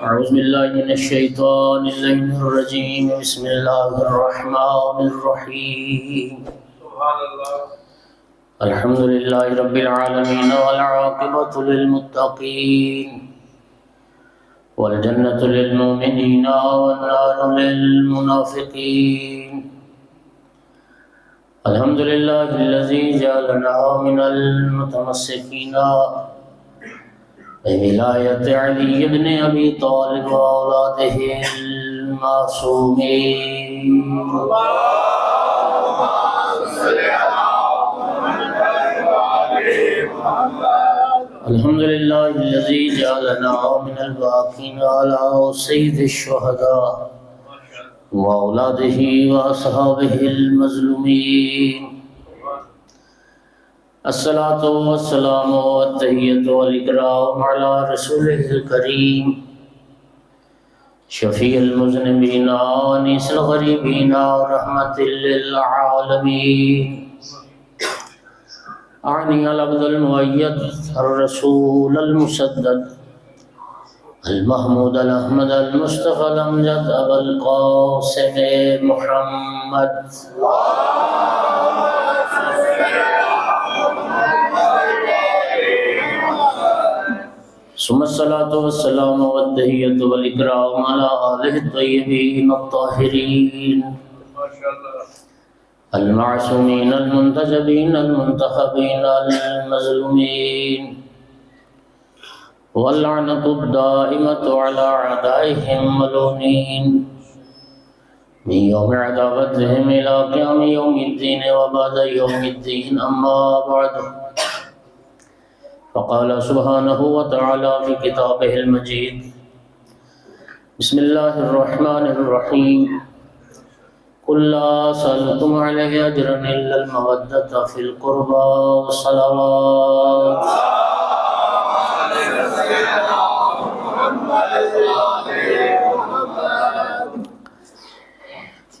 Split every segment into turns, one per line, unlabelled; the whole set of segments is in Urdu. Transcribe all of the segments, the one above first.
أعوذ بالله من الشيطان اللعين الرجيم بسم الله الرحمن الرحيم الحمد لله رب العالمين والعاقبة للمتقين والجنة للمؤمنين والنار للمنافقين الحمد لله الذي جعلنا من المتمسكين بولاية علي بن أبي طالب وأولاده المعصومين الحمد لله الذي جعلنا من الباقين على سيد الشهداء وأولاده وأصحابه المظلومين الصلاة والسلام والتحية والإكرام على رسوله الكريم شفيع المذنبين وأنيس الغريبين ورحمة للعالمين أعني العبد المؤيد الرسول المسدد المحمود الأحمد المصطفى الأمجد أبا القاسم محمد ثم الصلاة والسلام والتحية والإكرام على آله الطيبين الطاهرين المعصومين المنتجبين المنتخبين المظلومين واللعنة الدائمة على أعدائهم ملعونين من يوم عداوتهم إلى قيام يوم الدين وبعد يوم الدين أما بعد فقال سبحانه وتعالى في كتابه المجيد بسم الله الرحمن الرحيم قل لا أسألكم عليه أجرا إلا المودة في القربى والصلوات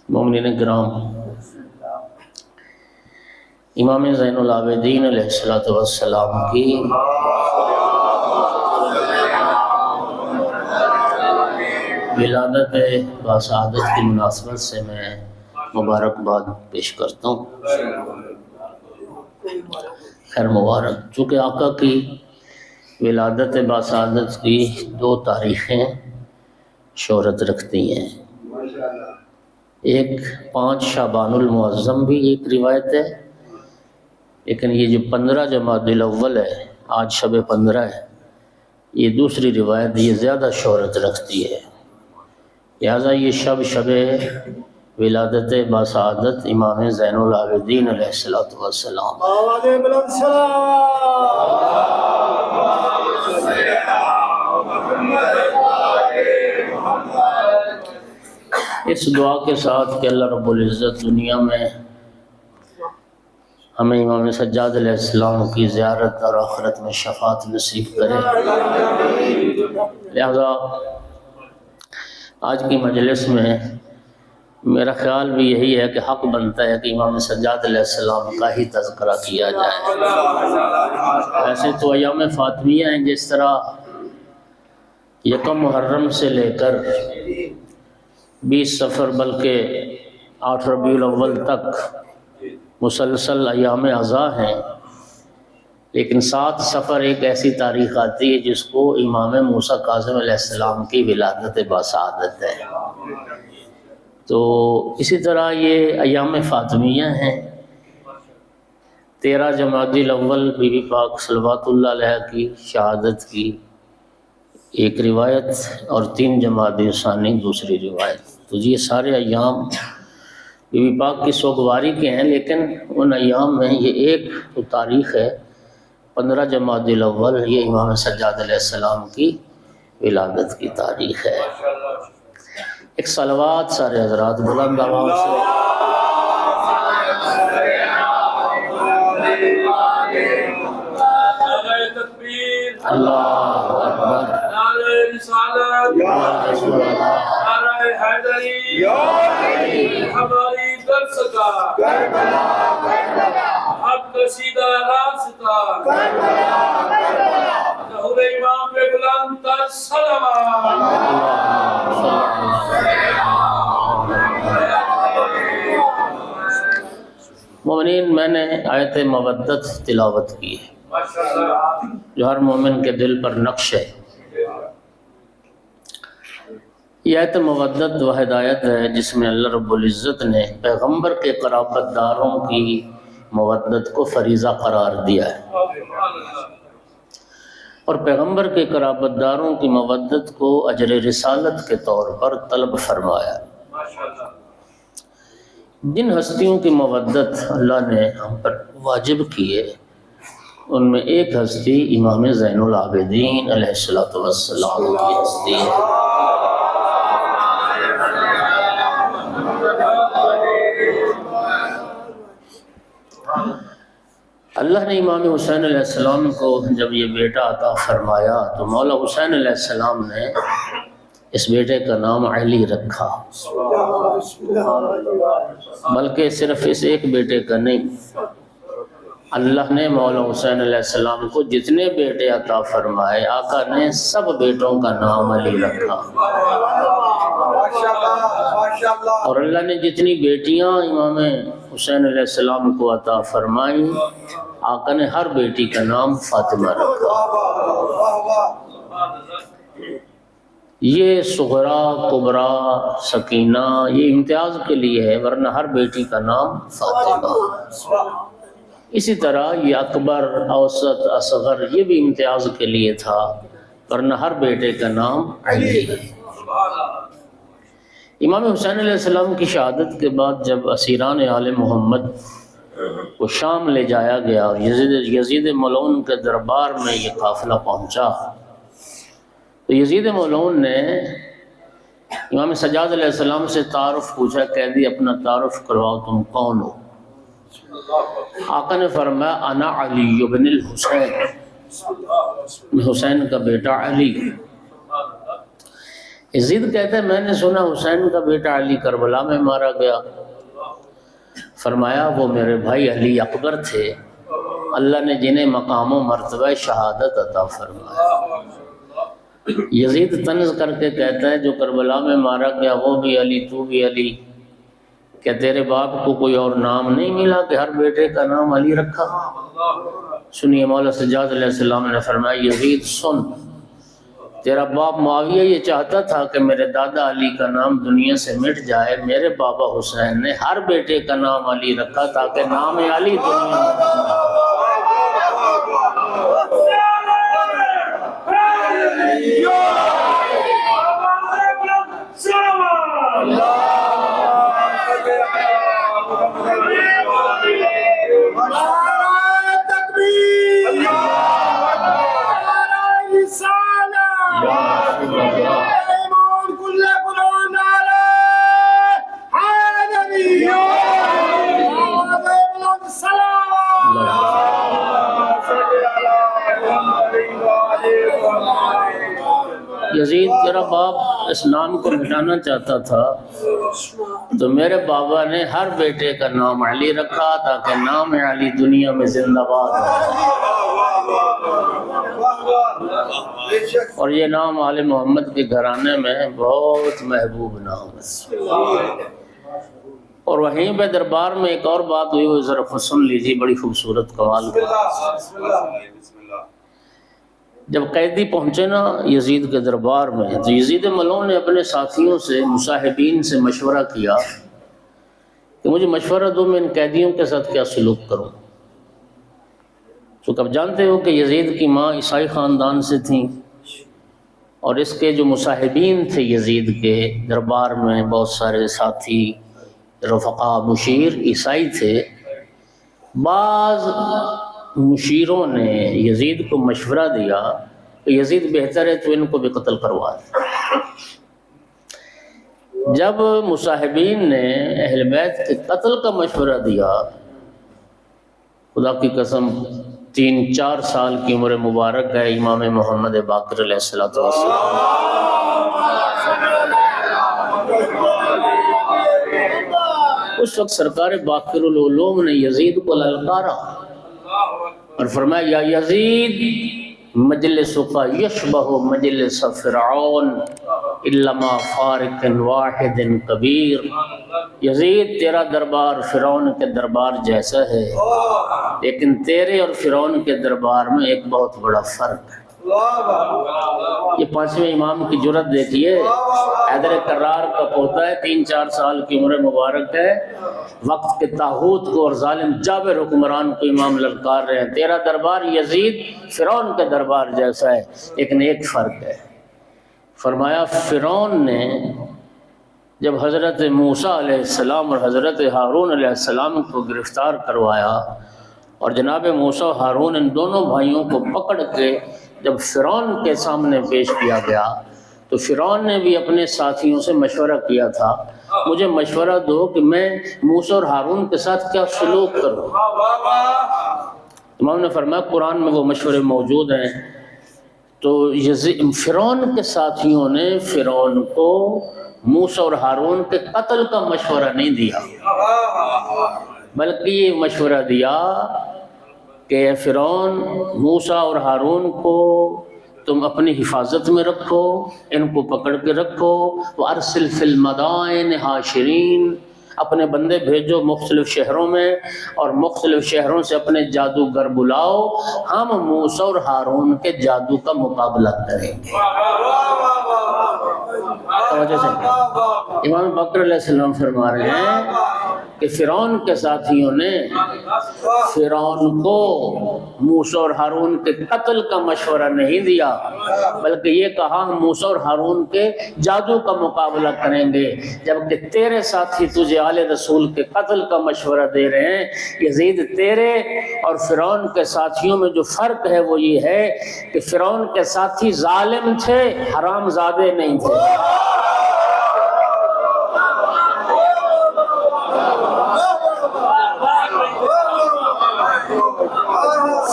مومنین کرام، امام زین العابدین علیہ السلام کی ولادت باسعادت کی مناسبت سے میں مبارکباد پیش کرتا ہوں۔ خیر مبارک، چونکہ آقا کی ولادت باسعادت کی 2 تاریخیں شہرت رکھتی ہیں۔ ایک 5 شعبان المعظم بھی ایک روایت ہے، لیکن یہ جو 15 جمادی الاول ہے، آج شب 15 ہے، یہ دوسری روایت یہ زیادہ شہرت رکھتی ہے، لہذا یہ شب ولادت باسعادت امام زین العابدین علیہ السلام۔ اس دعا کے ساتھ کہ اللہ رب العزت دنیا میں ہمیں امام سجاد علیہ السلام کی زیارت اور آخرت میں شفاعت نصیب کرے، لہذا آج کی مجلس میں میرا خیال بھی یہی ہے کہ حق بنتا ہے کہ امام سجاد علیہ السلام کا ہی تذکرہ کیا جائے۔ ایسے تو ایام فاطمیہ ہیں، جس طرح یکم محرم سے لے کر 20 صفر بلکہ 8 ربیع الاول تک مسلسل ایام عزا ہیں، لیکن 7 صفر ایک ایسی تاریخ آتی ہے جس کو امام موسیٰ کاظم علیہ السلام کی ولادت باسعادت ہے۔ تو اسی طرح یہ ایام فاطمیہ ہیں۔ 13 جمادی الاول بی بی پاک صلوات اللہ علیہ کی شہادت کی ایک روایت اور 3 جمادی ثانی دوسری روایت۔ تو یہ سارے ایام بی بی پاک کی سوگواری کے ہیں، لیکن ان ایام میں یہ ایک تو تاریخ ہے 15 جمادی الاول، یہ امام سجاد علیہ السلام کی ولادت کی تاریخ ہے۔ ایک صلوات سارے حضرات بلند آواز سے۔ اللہ اکبر، نعرہ رسالت یا رسول اللہ، نعرہ حیدری یا علی، ہماری درس کا کربلا کربلا، حق کشیدہ راستہ کربلا کربلا، ظہور امام پہ بلند تر صلوات۔ ناظرین، میں نے آیت مودت تلاوت کی ہے جو ہر مومن کے دل پر نقش ہے۔ یہ آیت مودت وہ ہدایت ہے جس میں اللہ رب العزت نے پیغمبر کے قرابت داروں کی مودت کو فریضہ قرار دیا ہے، اور پیغمبر کے قرابت داروں کی مودت کو اجر رسالت کے طور پر طلب فرمایا۔ جن ہستیوں کی مودت اللہ نے ہم پر واجب کی ہے ان میں ایک ہستی امام زین العابدین علیہ السلام کی ہستی ہے۔ اللہ نے امام حسین علیہ السلام کو جب یہ بیٹا عطا فرمایا تو مولا حسین علیہ السلام نے اس بیٹے کا نام علی رکھا، بلکہ صرف اس ایک بیٹے کا نہیں، اللہ نے مولا حسین علیہ السلام کو جتنے بیٹے عطا فرمائے آقا نے سب بیٹوں کا نام علی رکھا، اور اللہ نے جتنی بیٹیاں امام حسین علیہ السلام کو عطا فرمائیں آقا نے ہر بیٹی کا نام فاطمہ رکھا۔ یہ صغرا، کبرا، سکینہ یہ امتیاز کے لیے ہے، ورنہ ہر بیٹی کا نام فاطمہ۔ اسی طرح یہ اکبر، اوسط، اصغر یہ بھی امتیاز کے لیے تھا، ورنہ ہر بیٹے کا نام علی ہے۔ امام حسین علیہ السلام کی شہادت کے بعد جب اسیران آل محمد کو شام لے جایا گیا اور یزید ملعون کے دربار میں یہ قافلہ پہنچا تو یزید ملعون نے امام سجاد علیہ السلام سے تعارف پوچھا، قیدی اپنا تعارف کرواؤ، تم کون ہو؟ آقا نے فرمایا انا علی بن الحسین، میں حسین کا بیٹا علی۔ یزید کہتا ہے میں نے سنا حسین کا بیٹا علی کربلا میں مارا گیا۔ فرمایا وہ میرے بھائی علی اکبر تھے، اللہ نے جنہیں مقام و مرتبہ شہادت عطا فرمایا۔ یزید طنز کر کے کہتا ہے جو کربلا میں مارا گیا وہ بھی علی، تو بھی علی، کیا تیرے باپ کو کوئی اور نام نہیں ملا کہ ہر بیٹے کا نام علی رکھا؟ سنیے مولا سجاد علیہ السلام نے فرمایا یزید سن، تیرا باپ معاویہ یہ چاہتا تھا کہ میرے دادا علی کا نام دنیا سے مٹ جائے، میرے بابا حسین نے ہر بیٹے کا نام علی رکھا تاکہ نام علی دنیا یزید تیرا باپ اس نام کو مٹانا چاہتا تھا تو میرے بابا نے ہر بیٹے کا نام علی رکھا تاکہ نام علی دنیا میں زندہ باد ہو، اور یہ نام آل محمد کے گھرانے میں بہت محبوب نام ہے۔ اور وہیں پہ دربار میں ایک اور بات ہوئی، وہ ذرا سن لیجیے، بڑی خوبصورت کمال کی۔ جب قیدی پہنچے نا یزید کے دربار میں تو یزید ملعون نے اپنے ساتھیوں سے، مصاحبین سے مشورہ کیا کہ مجھے مشورہ دو میں ان قیدیوں کے ساتھ کیا سلوک کروں۔ تو اب جانتے ہو کہ یزید کی ماں عیسائی خاندان سے تھیں، اور اس کے جو مصاحبین تھے یزید کے دربار میں بہت سارے ساتھی، رفقا، مشیر عیسائی تھے۔ بعض مشیروں نے یزید کو مشورہ دیا کہ یزید بہتر ہے تو ان کو بھی قتل کروا دے۔ جب مصاحبین نے اہل بیت کے قتل کا مشورہ دیا، خدا کی قسم 3-4 سال کی عمر مبارک ہے امام محمد باقر علیہ السلام، اس وقت سرکار باقر العلوم نے یزید کو للکارا اور فرمایا یا یزید مجلس کا یشبہ مجلس فرعون، الا ما فارق واحد کبیر۔ یزید تیرا دربار فرعون کے دربار جیسا ہے، لیکن تیرے اور فرعون کے دربار میں ایک بہت بڑا فرق ہے۔ یہ پانچویں امام کی جرت دیکھیے، حیدر کرار کا پوتا ہے، 3-4 سال کی عمر مبارک ہے، وقت کے طاغوت کو اور ظالم جابر حکمران کو امام للکار رہے ہیں، تیرا دربار یزید فرعون کے دربار جیسا ہے، لیکن ایک فرق ہے۔ فرمایا فرعون نے جب حضرت موسیٰ علیہ السلام اور حضرت ہارون علیہ السلام کو گرفتار کروایا اور جناب موسیٰ و ہارون ان دونوں بھائیوں کو پکڑ کے جب فرعون کے سامنے پیش کیا گیا تو فرعون نے بھی اپنے ساتھیوں سے مشورہ کیا تھا، مجھے مشورہ دو کہ میں موسیٰ اور ہارون کے ساتھ کیا سلوک کروں۔ امام نے فرمایا قرآن میں وہ مشورے موجود ہیں۔ تو فرعون کے ساتھیوں نے فرعون کو موسیٰ اور ہارون کے قتل کا مشورہ نہیں دیا، بلکہ یہ مشورہ دیا کہ اے فرعون، موسیٰ اور ہارون کو تم اپنی حفاظت میں رکھو، ان کو پکڑ کے رکھو، وَأَرْسِلْ فِي الْمَدَائِنِ حَاشِرِينَ، اپنے بندے بھیجو مختلف شہروں میں اور مختلف شہروں سے اپنے جادوگر بلاؤ، ہم موسیٰ اور ہارون کے جادو کا مقابلہ کریں گے۔ توجہ سے امام بکر علیہ السلام فرما رہے ہیں کہ فرعون کے ساتھیوں نے فرعون کو موسیٰ اور ہارون کے قتل کا مشورہ نہیں دیا، بلکہ یہ کہا ہم موسیٰ اور ہارون کے جادو کا مقابلہ کریں گے، جبکہ تیرے ساتھی تجھے آل رسول کے قتل کا مشورہ دے رہے ہیں۔ یزید تیرے اور فرعون کے ساتھیوں میں جو فرق ہے وہ یہ ہے کہ فرعون کے ساتھی ظالم تھے، حرام زادے نہیں تھے۔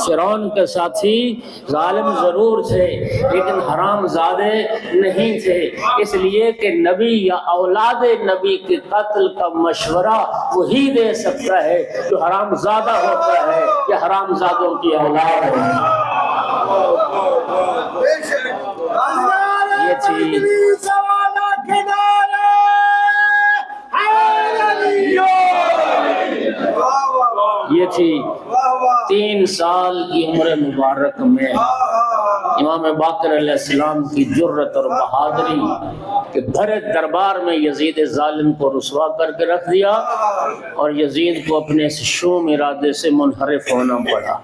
فرعون کے ساتھی ظالم ضرور تھے لیکن حرام زادے نہیں تھے، اس لیے کہ نبی یا اولاد نبی کے قتل کا مشورہ وہی دے سکتا ہے جو حرام زادہ ہوتا ہے یا حرام زادوں کی اولاد ہے۔ یہ تھی یہ تھی 3 سال کی عمر مبارک میں امام باقر علیہ السلام کی جرت اور بہادری کہ بھرے دربار میں یزید ظالم کو رسوا کر کے رکھ دیا اور یزید کو اپنے اس شوم ارادے سے منحرف ہونا پڑا۔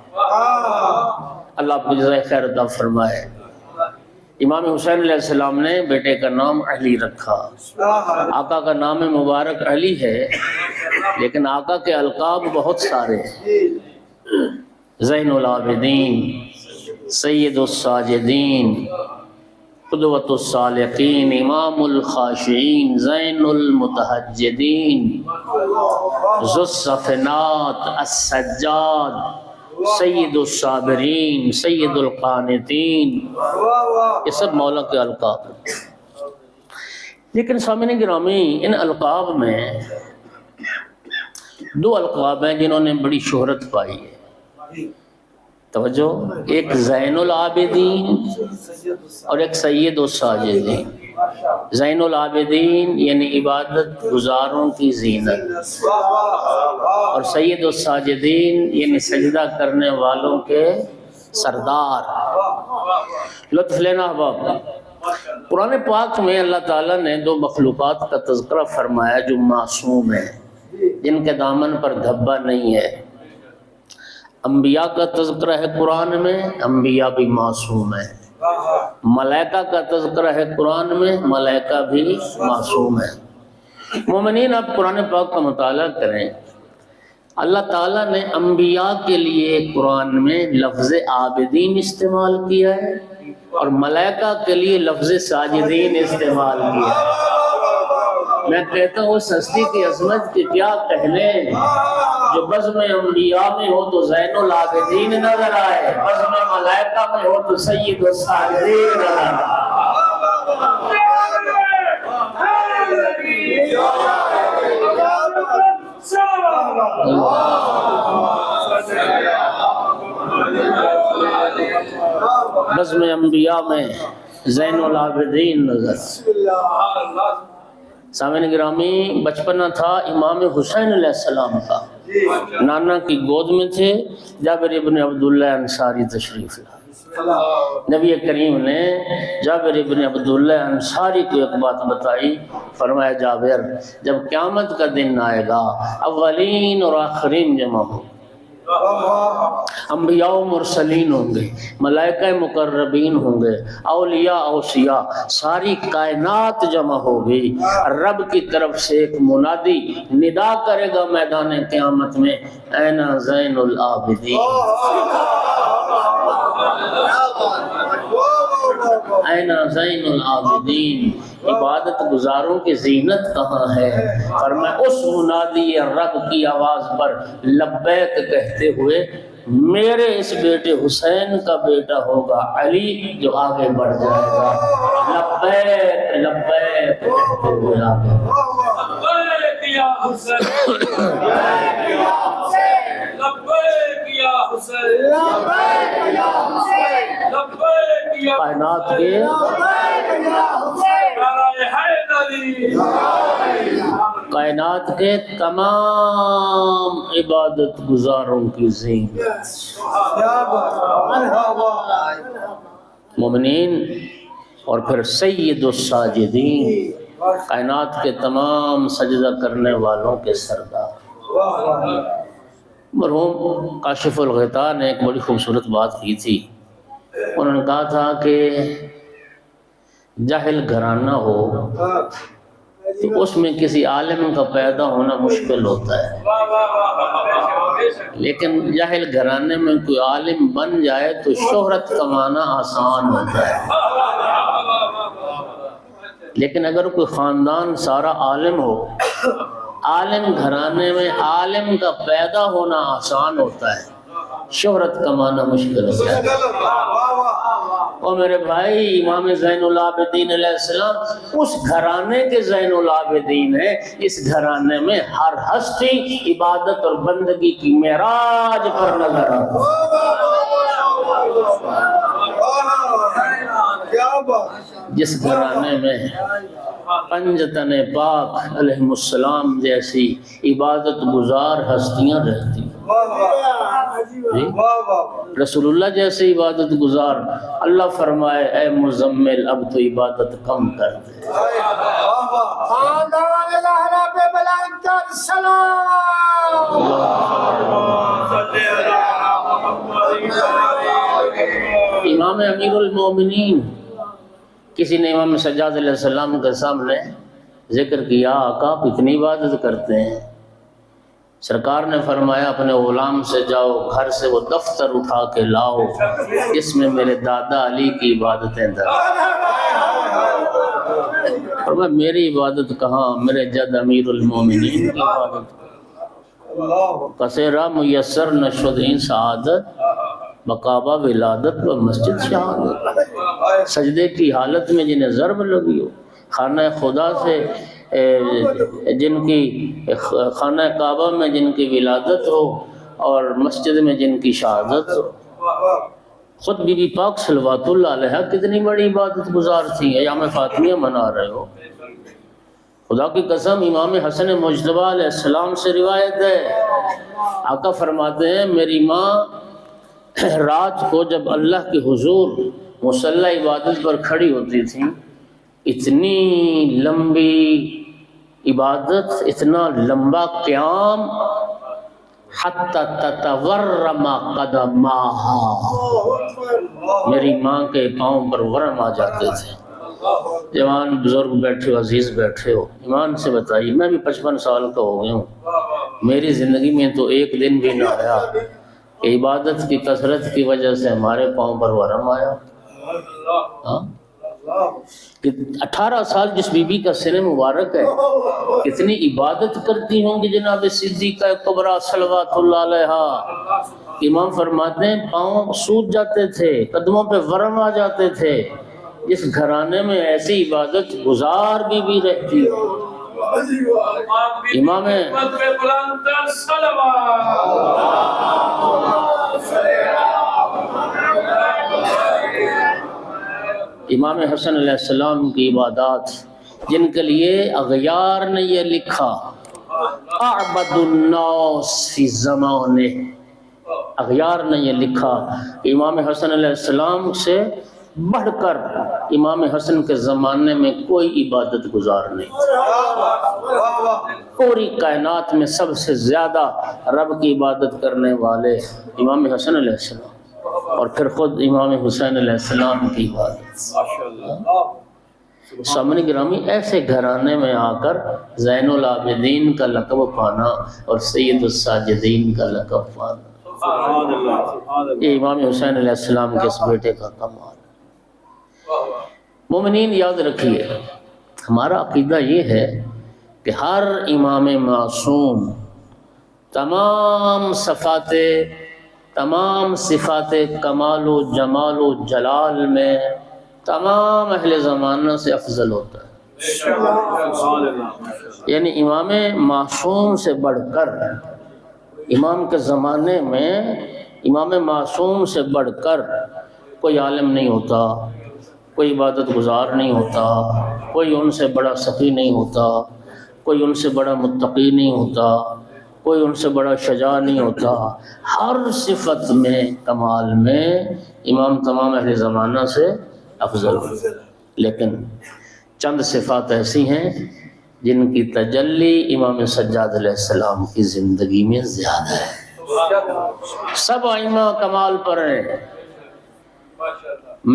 اللہ آپ کو جزائے خیر عطا فرمائے۔ امام حسین علیہ السلام نے بیٹے کا نام علی رکھا۔ آقا کا نام مبارک علی ہے لیکن آقا کے القاب بہت سارے ہیں، زین العابدین، سید الساجدین، قدوۃ الصالحین، امام الخاشعین، زین المتہجدین، ذو الصفنات، السجاد، سید الصابرین، سید القانتین، یہ سب مولا کے القاب ہیں۔ لیکن سامعین گرامی، ان القاب میں 2 القاب ہیں جنہوں نے بڑی شہرت پائی ہے۔ توجہ، ایک زین العابدین اور ایک سید الساجدین۔ زین العابدین یعنی عبادت گزاروں کی زینت، اور سید الساجدین یعنی سجدہ کرنے والوں کے سردار۔ لطف لینا احباب، قرآن پاک میں اللہ تعالیٰ نے 2 مخلوقات کا تذکرہ فرمایا جو معصوم ہیں، جن کے دامن پر دھبا نہیں ہے۔ انبیاء کا تذکرہ ہے قرآن میں، انبیاء بھی معصوم ہیں۔ ملائکہ کا تذکرہ ہے قرآن میں، ملائکہ بھی معصوم ہیں۔ مومنین آپ قرآن پاک کا مطالعہ کریں، اللہ تعالیٰ نے انبیاء کے لیے قرآن میں لفظ عابدین استعمال کیا ہے اور ملائکہ کے لیے لفظ ساجدین استعمال کیا ہے۔ میں کہتا ہوں اس ہستی کی عظمت کی کیا کہنے، جو بزم انبیاء میں ہو تو زین العابدین نظر آئے، بزم ملائکہ میں ہو تو سید الساجدین نظر آئے۔ بزم انبیاء میں زین العابدین نظر سامعین گرامی، بچپنا تھا امام حسین علیہ السلام کا، نانا کی گود میں تھے، جابر ابن عبداللہ انصاری تشریف لائے۔ نبی کریم نے جابر ابن عبداللہ انصاری کو ایک بات بتائی، فرمایا جابر جب قیامت کا دن آئے گا اولین اور آخرین جمع ہوں، انبیاء و مرسلین ہوں گے، ملائکہ مقربین ہوں گے، اولیاء اوصیاء، ساری کائنات جمع ہوگی، رب کی طرف سے ایک منادی ندا کرے گا میدان قیامت میں، این زین العابدین، این زین العابدین، عبادت گزاروں کی زینت کہاں ہے؟ فرمایا اس منادی رب کی آواز پر لبیک کہتے ہوئے میرے اس بیٹے حسین کا بیٹا ہوگا علی جو آگے بڑھ جائے گا، لبیک لبیک کہتے ہوئے آگے لبیک یا حسین، لبیک یا حسین، لبیک یا حسین، لبیک یا حسین، لبیک یا کائنات کے کائنات کے تمام عبادت گزاروں کی زینت، مومنین اور پھر سید الساجدین، کائنات کے تمام سجدہ کرنے والوں کے سردار۔ مرحوم کاشف الغطاء نے ایک بڑی خوبصورت بات کی تھی، انہوں نے کہا تھا کہ جاہل گھرانہ ہو تو اس میں کسی عالم کا پیدا ہونا مشکل ہوتا ہے، لیکن جاہل گھرانے میں کوئی عالم بن جائے تو شہرت کمانا آسان ہوتا ہے، لیکن اگر کوئی خاندان سارا عالم ہو، عالم گھرانے میں عالم کا پیدا ہونا آسان ہوتا ہے، شہرت کمانا مشکل ہوتا ہے۔ اور میرے بھائی امام زین العابدین علیہ السلام اس گھرانے کے زین العابدین ہے، اس گھرانے میں ہر ہستی عبادت اور بندگی کی معراج پر نظر آتا ہے۔ جس گھرانے میں پنجتن پاک علیہ السلام جیسی عبادت گزار ہستیاں رہتی، رسول اللہ جیسے عبادت گزار، اللہ فرمائے اے مزمل اب تو عبادت کم کر دے۔ امام امیر المومنین، کسی نے امام سجاد علیہ السلام کے سامنے ذکر کیا آقا آپ اتنی عبادت کرتے ہیں، سرکار نے فرمایا اپنے غلام سے جاؤ گھر سے وہ دفتر اٹھا کے لاؤ اس میں میرے دادا علی کی عبادتیں درج، فرمایا میری عبادت کہاں، میرے جد امیر المومنین کی عبادت، کسیرہ میسر نشد این سعادت بقابہ ولادت و مسجد شہادت، سجدے کی حالت میں جنہیں ضرب لگی ہو، خانہ خدا سے جن کی خانہ کعبہ میں جن کی ولادت ہو اور مسجد میں جن کی شہادت ہو، خود بی بی پاک صلوات اللہ علیہ کتنی بڑی عبادت گزار تھی، ایام فاطمیہ منا رہے ہو، خدا کی قسم امام حسن مجتبیٰ علیہ السلام سے روایت ہے، آقا فرماتے ہیں میری ماں رات کو جب اللہ کے حضور مصلی عبادت پر کھڑی ہوتی تھی، اتنی لمبی عبادت، اتنا لمبا قیام، حتی تتورم قدماہا، میری ماں کے پاؤں پر ورم آ جاتے تھے۔ جوان بزرگ بیٹھے ہو، عزیز بیٹھے ہو، ایمان سے بتائیے میں بھی 55 سال کا ہو گیا ہوں، میری زندگی میں تو ایک دن بھی نہ آیا کہ عبادت کی کثرت کی وجہ سے ہمارے پاؤں پر ورم آیا۔ 18 سال جس بی بی کا سن مبارک ہے، کتنی عبادت کرتی ہوں گی جناب صدیقہ کبریٰ صلوات اللہ علیہا۔ امام فرماتے ہیں پاؤں سوج جاتے تھے، قدموں پہ ورم آ جاتے تھے، جس گھرانے میں ایسی عبادت گزار بی بی رہتی ہو، امام حسن علیہ السلام کی عبادات جن کے لیے اغیار نے یہ لکھا اعبد الناس فی زمانے، اغیار نے یہ لکھا امام حسن علیہ السلام سے بڑھ کر امام حسن کے زمانے میں کوئی عبادت گزار نہیں تھا۔ پوری کائنات میں سب سے زیادہ رب کی عبادت کرنے والے امام حسن علیہ السلام، اور پھر خود امام حسین علیہ السلام کی عبادت۔ سامنے گرامی، ایسے گھرانے میں آ کر زین العابدین کا لقب پانا اور سید الساجدین کا لقب پانا، یہ امام حسین علیہ السلام کے اس بیٹے کا کمال۔ مومنین یاد رکھیے، ہمارا عقیدہ یہ ہے کہ ہر امام معصوم تمام صفات کمال و جمال و جلال میں تمام اہل زمانہ سے افضل ہوتا ہے۔ یعنی امام معصوم سے بڑھ کر، امام کے زمانے میں امام معصوم سے بڑھ کر کوئی عالم نہیں ہوتا، کوئی عبادت گزار نہیں ہوتا، کوئی ان سے بڑا سخی نہیں ہوتا، کوئی ان سے بڑا متقی نہیں ہوتا، کوئی ان سے بڑا شجاع نہیں ہوتا۔ ہر صفت میں، کمال میں امام تمام اہل زمانہ سے افضل ہوتا ہے۔ لیکن چند صفات ایسی ہیں جن کی تجلی امام سجاد علیہ السلام کی زندگی میں زیادہ ہے۔ سب ائمہ کمال پر ہیں۔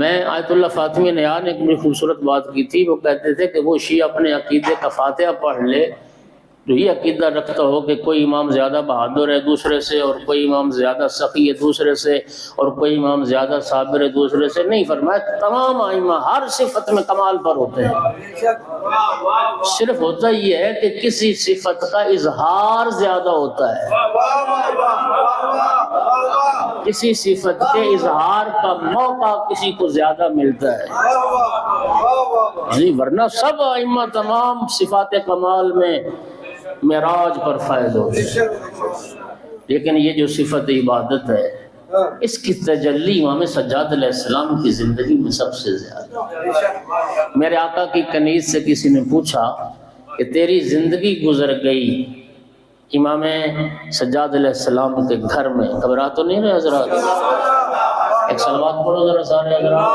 میں آیت اللہ فاطمی نیار نے ایک بڑی خوبصورت بات کی تھی، وہ کہتے تھے کہ وہ شیعہ اپنے عقیدے کا فاتحہ پڑھ لے جو یہ عقیدہ رکھتا ہو کہ کوئی امام زیادہ بہادر ہے دوسرے سے، اور کوئی امام زیادہ سخی ہے دوسرے سے، اور کوئی امام زیادہ صابر ہے دوسرے سے، نہیں، فرمایا تمام ائمہ ہر صفت میں کمال پر ہوتے ہیں، صرف ہوتا یہ ہے کہ کسی صفت کا اظہار زیادہ ہوتا ہے، کسی صفت کے اظہار کا موقع کسی کو زیادہ ملتا ہے، ورنہ سب ائمہ تمام صفات کمال میں معراج پر فائز ہوتے ہیں۔ لیکن یہ جو صفت عبادت ہے، اس کی تجلی امام سجاد علیہ السلام کی زندگی میں سب سے زیادہ۔ میرے آقا کی کنیز سے کسی نے پوچھا کہ تیری زندگی گزر گئی امام سجاد علیہ السلام کے گھر میں، گھبرا تو نہیں رہے حضرات؟ ایک صلوات پڑھو ذرا سارے حضرات۔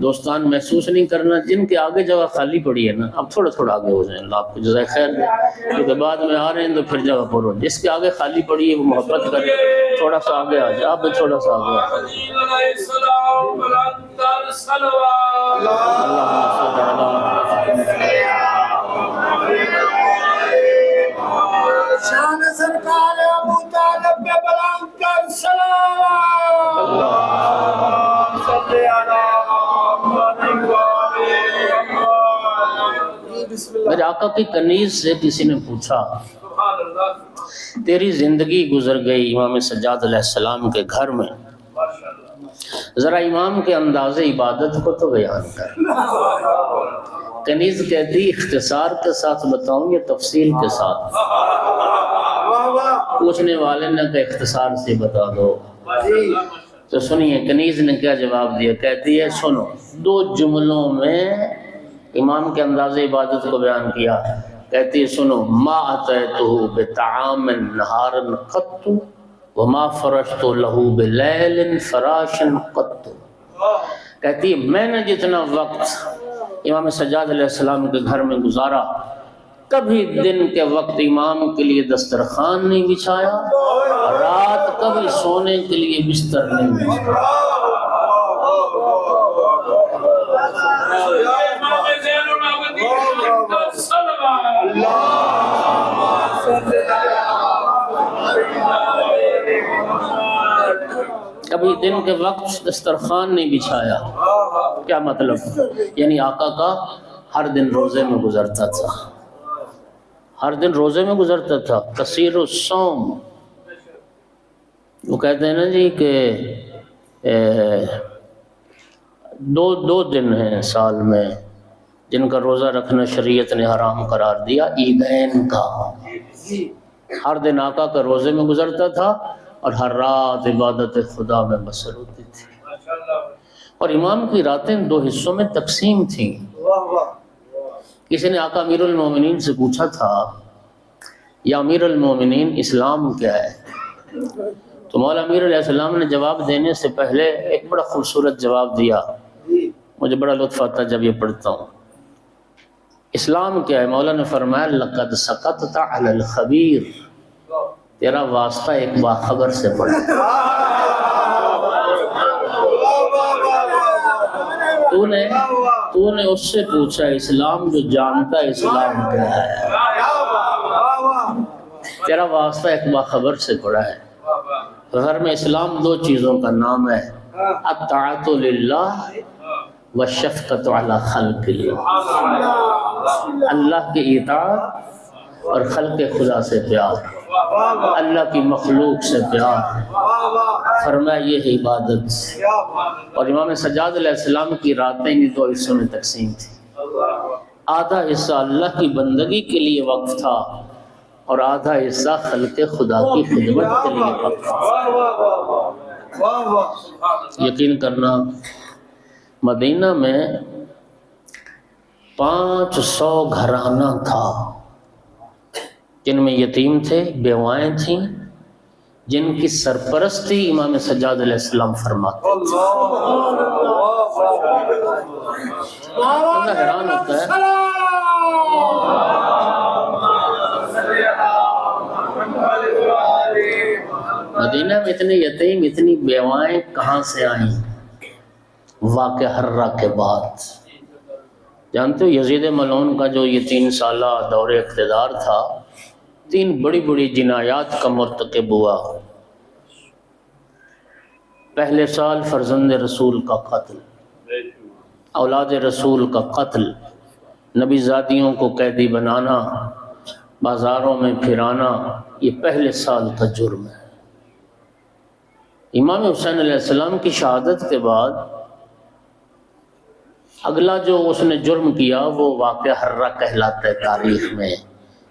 دوستان، محسوس نہیں کرنا، جن کے آگے جگہ خالی پڑی ہے نا، اب تھوڑا تھوڑا آگے ہو جائیں، اللہ آپ کو جزائے خیر دے، کیونکہ بعد میں آ رہے ہیں تو پھر جگہ پڑھو۔ جس کے آگے خالی پڑی ہے وہ محبت کرے، تھوڑا سا آگے آ جائے، آپ بھی تھوڑا سا آگے آ جائے۔
شان سرکار ابو طالب پہ بلند کر سلام، اللہم صلی علی محمد۔
میرے آقا کی کنیز سے کسی نے پوچھا تیری زندگی گزر گئی امام سجاد علیہ السلام کے گھر میں، ذرا امام کے انداز عبادت کو تو بیان کر۔ کنیز کہتی اختصار کے ساتھ بتاؤں یا تفصیل کے ساتھ؟ پوچھنے والے نے کہا اختصار سے بتا دو۔ تو سنیے کنیز نے کیا جواب دیا، کہتی ہے سنو، دو جملوں میں امام کے انداز عبادت کو بیان کیا۔ کہتی ہے سنو، ما اتیتہ بطعام نہارا قط وما فرشت لہ بلیل فراشا قط۔ کہتی ہے میں نے جتنا وقت امام سجاد علیہ السلام کے گھر میں گزارا، کبھی دن کے وقت امام کے لیے دسترخوان نہیں بچھایا، رات کبھی سونے کے لیے بستر نہیں بچھایا۔ کبھی دن کے وقت دسترخوان نہیں بچھایا۔ کیا مطلب؟ یعنی آقا کا ہر دن روزے میں گزرتا تھا، ہر دن روزے میں گزرتا تھا، کثیر الصوم۔ وہ کہتے ہیں نا جی کہ دو دن ہیں سال میں جن کا روزہ رکھنا شریعت نے حرام قرار دیا، عیدین کا۔ ہر دن آقا کا روزے میں گزرتا تھا اور ہر رات عبادت خدا میں بسر ہوتی تھی۔ اور امام کی راتیں دو حصوں میں تقسیم تھیں۔ کسی نے آقا امیر المومنین سے پوچھا تھا، یا امیر المومنین اسلام کیا ہے؟ تو مولا امیر علیہ السلام نے جواب دینے سے پہلے ایک بڑا خوبصورت جواب دیا، مجھے بڑا لطف آتا ہے جب یہ پڑھتا ہوں۔ اسلام کیا ہے؟ مولا نے فرمایا لقد سقطت علی الخبیر، تیرا واسطہ ایک باخبر سے پڑا۔ تو نے اس سے پوچھا اسلام جو جانتا ہے اسلام کیا ہے، تیرا واسطہ ایک باخبر سے پڑا ہے۔ غیر میں اسلام دو چیزوں کا نام ہے، الطاعت للہ والشفقۃ علی خلق اللہ، اللہ کی اطاعت اور خلق خدا سے پیار، اللہ کی مخلوق سے پیار، فرمایا یہ ہے عبادت۔ اور امام سجاد علیہ السلام کی راتیں انہی دو حصوں میں تقسیم تھی۔ آدھا حصہ اللہ کی بندگی کے لیے وقف تھا اور آدھا حصہ خلق خدا کی خدمت کے لیے وقف تھا۔ یقین کرنا مدینہ میں 500 گھرانہ تھا جن میں یتیم تھے، بیوائیں تھیں، جن کی سرپرستی امام سجاد علیہ السلام فرماتے تھے۔ بندہ حیران ہوتا ہے مدینہ میں اتنے یتیم، اتنی بیوائیں کہاں سے آئیں؟ واقعہ حرہ کے بعد جانتے ہو یزید ملعون کا جو یہ 3 سالہ دور اقتدار تھا، 3 بڑی بڑی جنایات کا مرتکب ہوا۔ پہلے سال فرزند رسول کا قتل، اولاد رسول کا قتل، نبی زادیوں کو قیدی بنانا، بازاروں میں پھرانا، یہ پہلے سال کا جرم ہے۔ امام حسین علیہ السلام کی شہادت کے بعد اگلا جو اس نے جرم کیا وہ واقعہ حرہ کہلاتا ہے تاریخ میں۔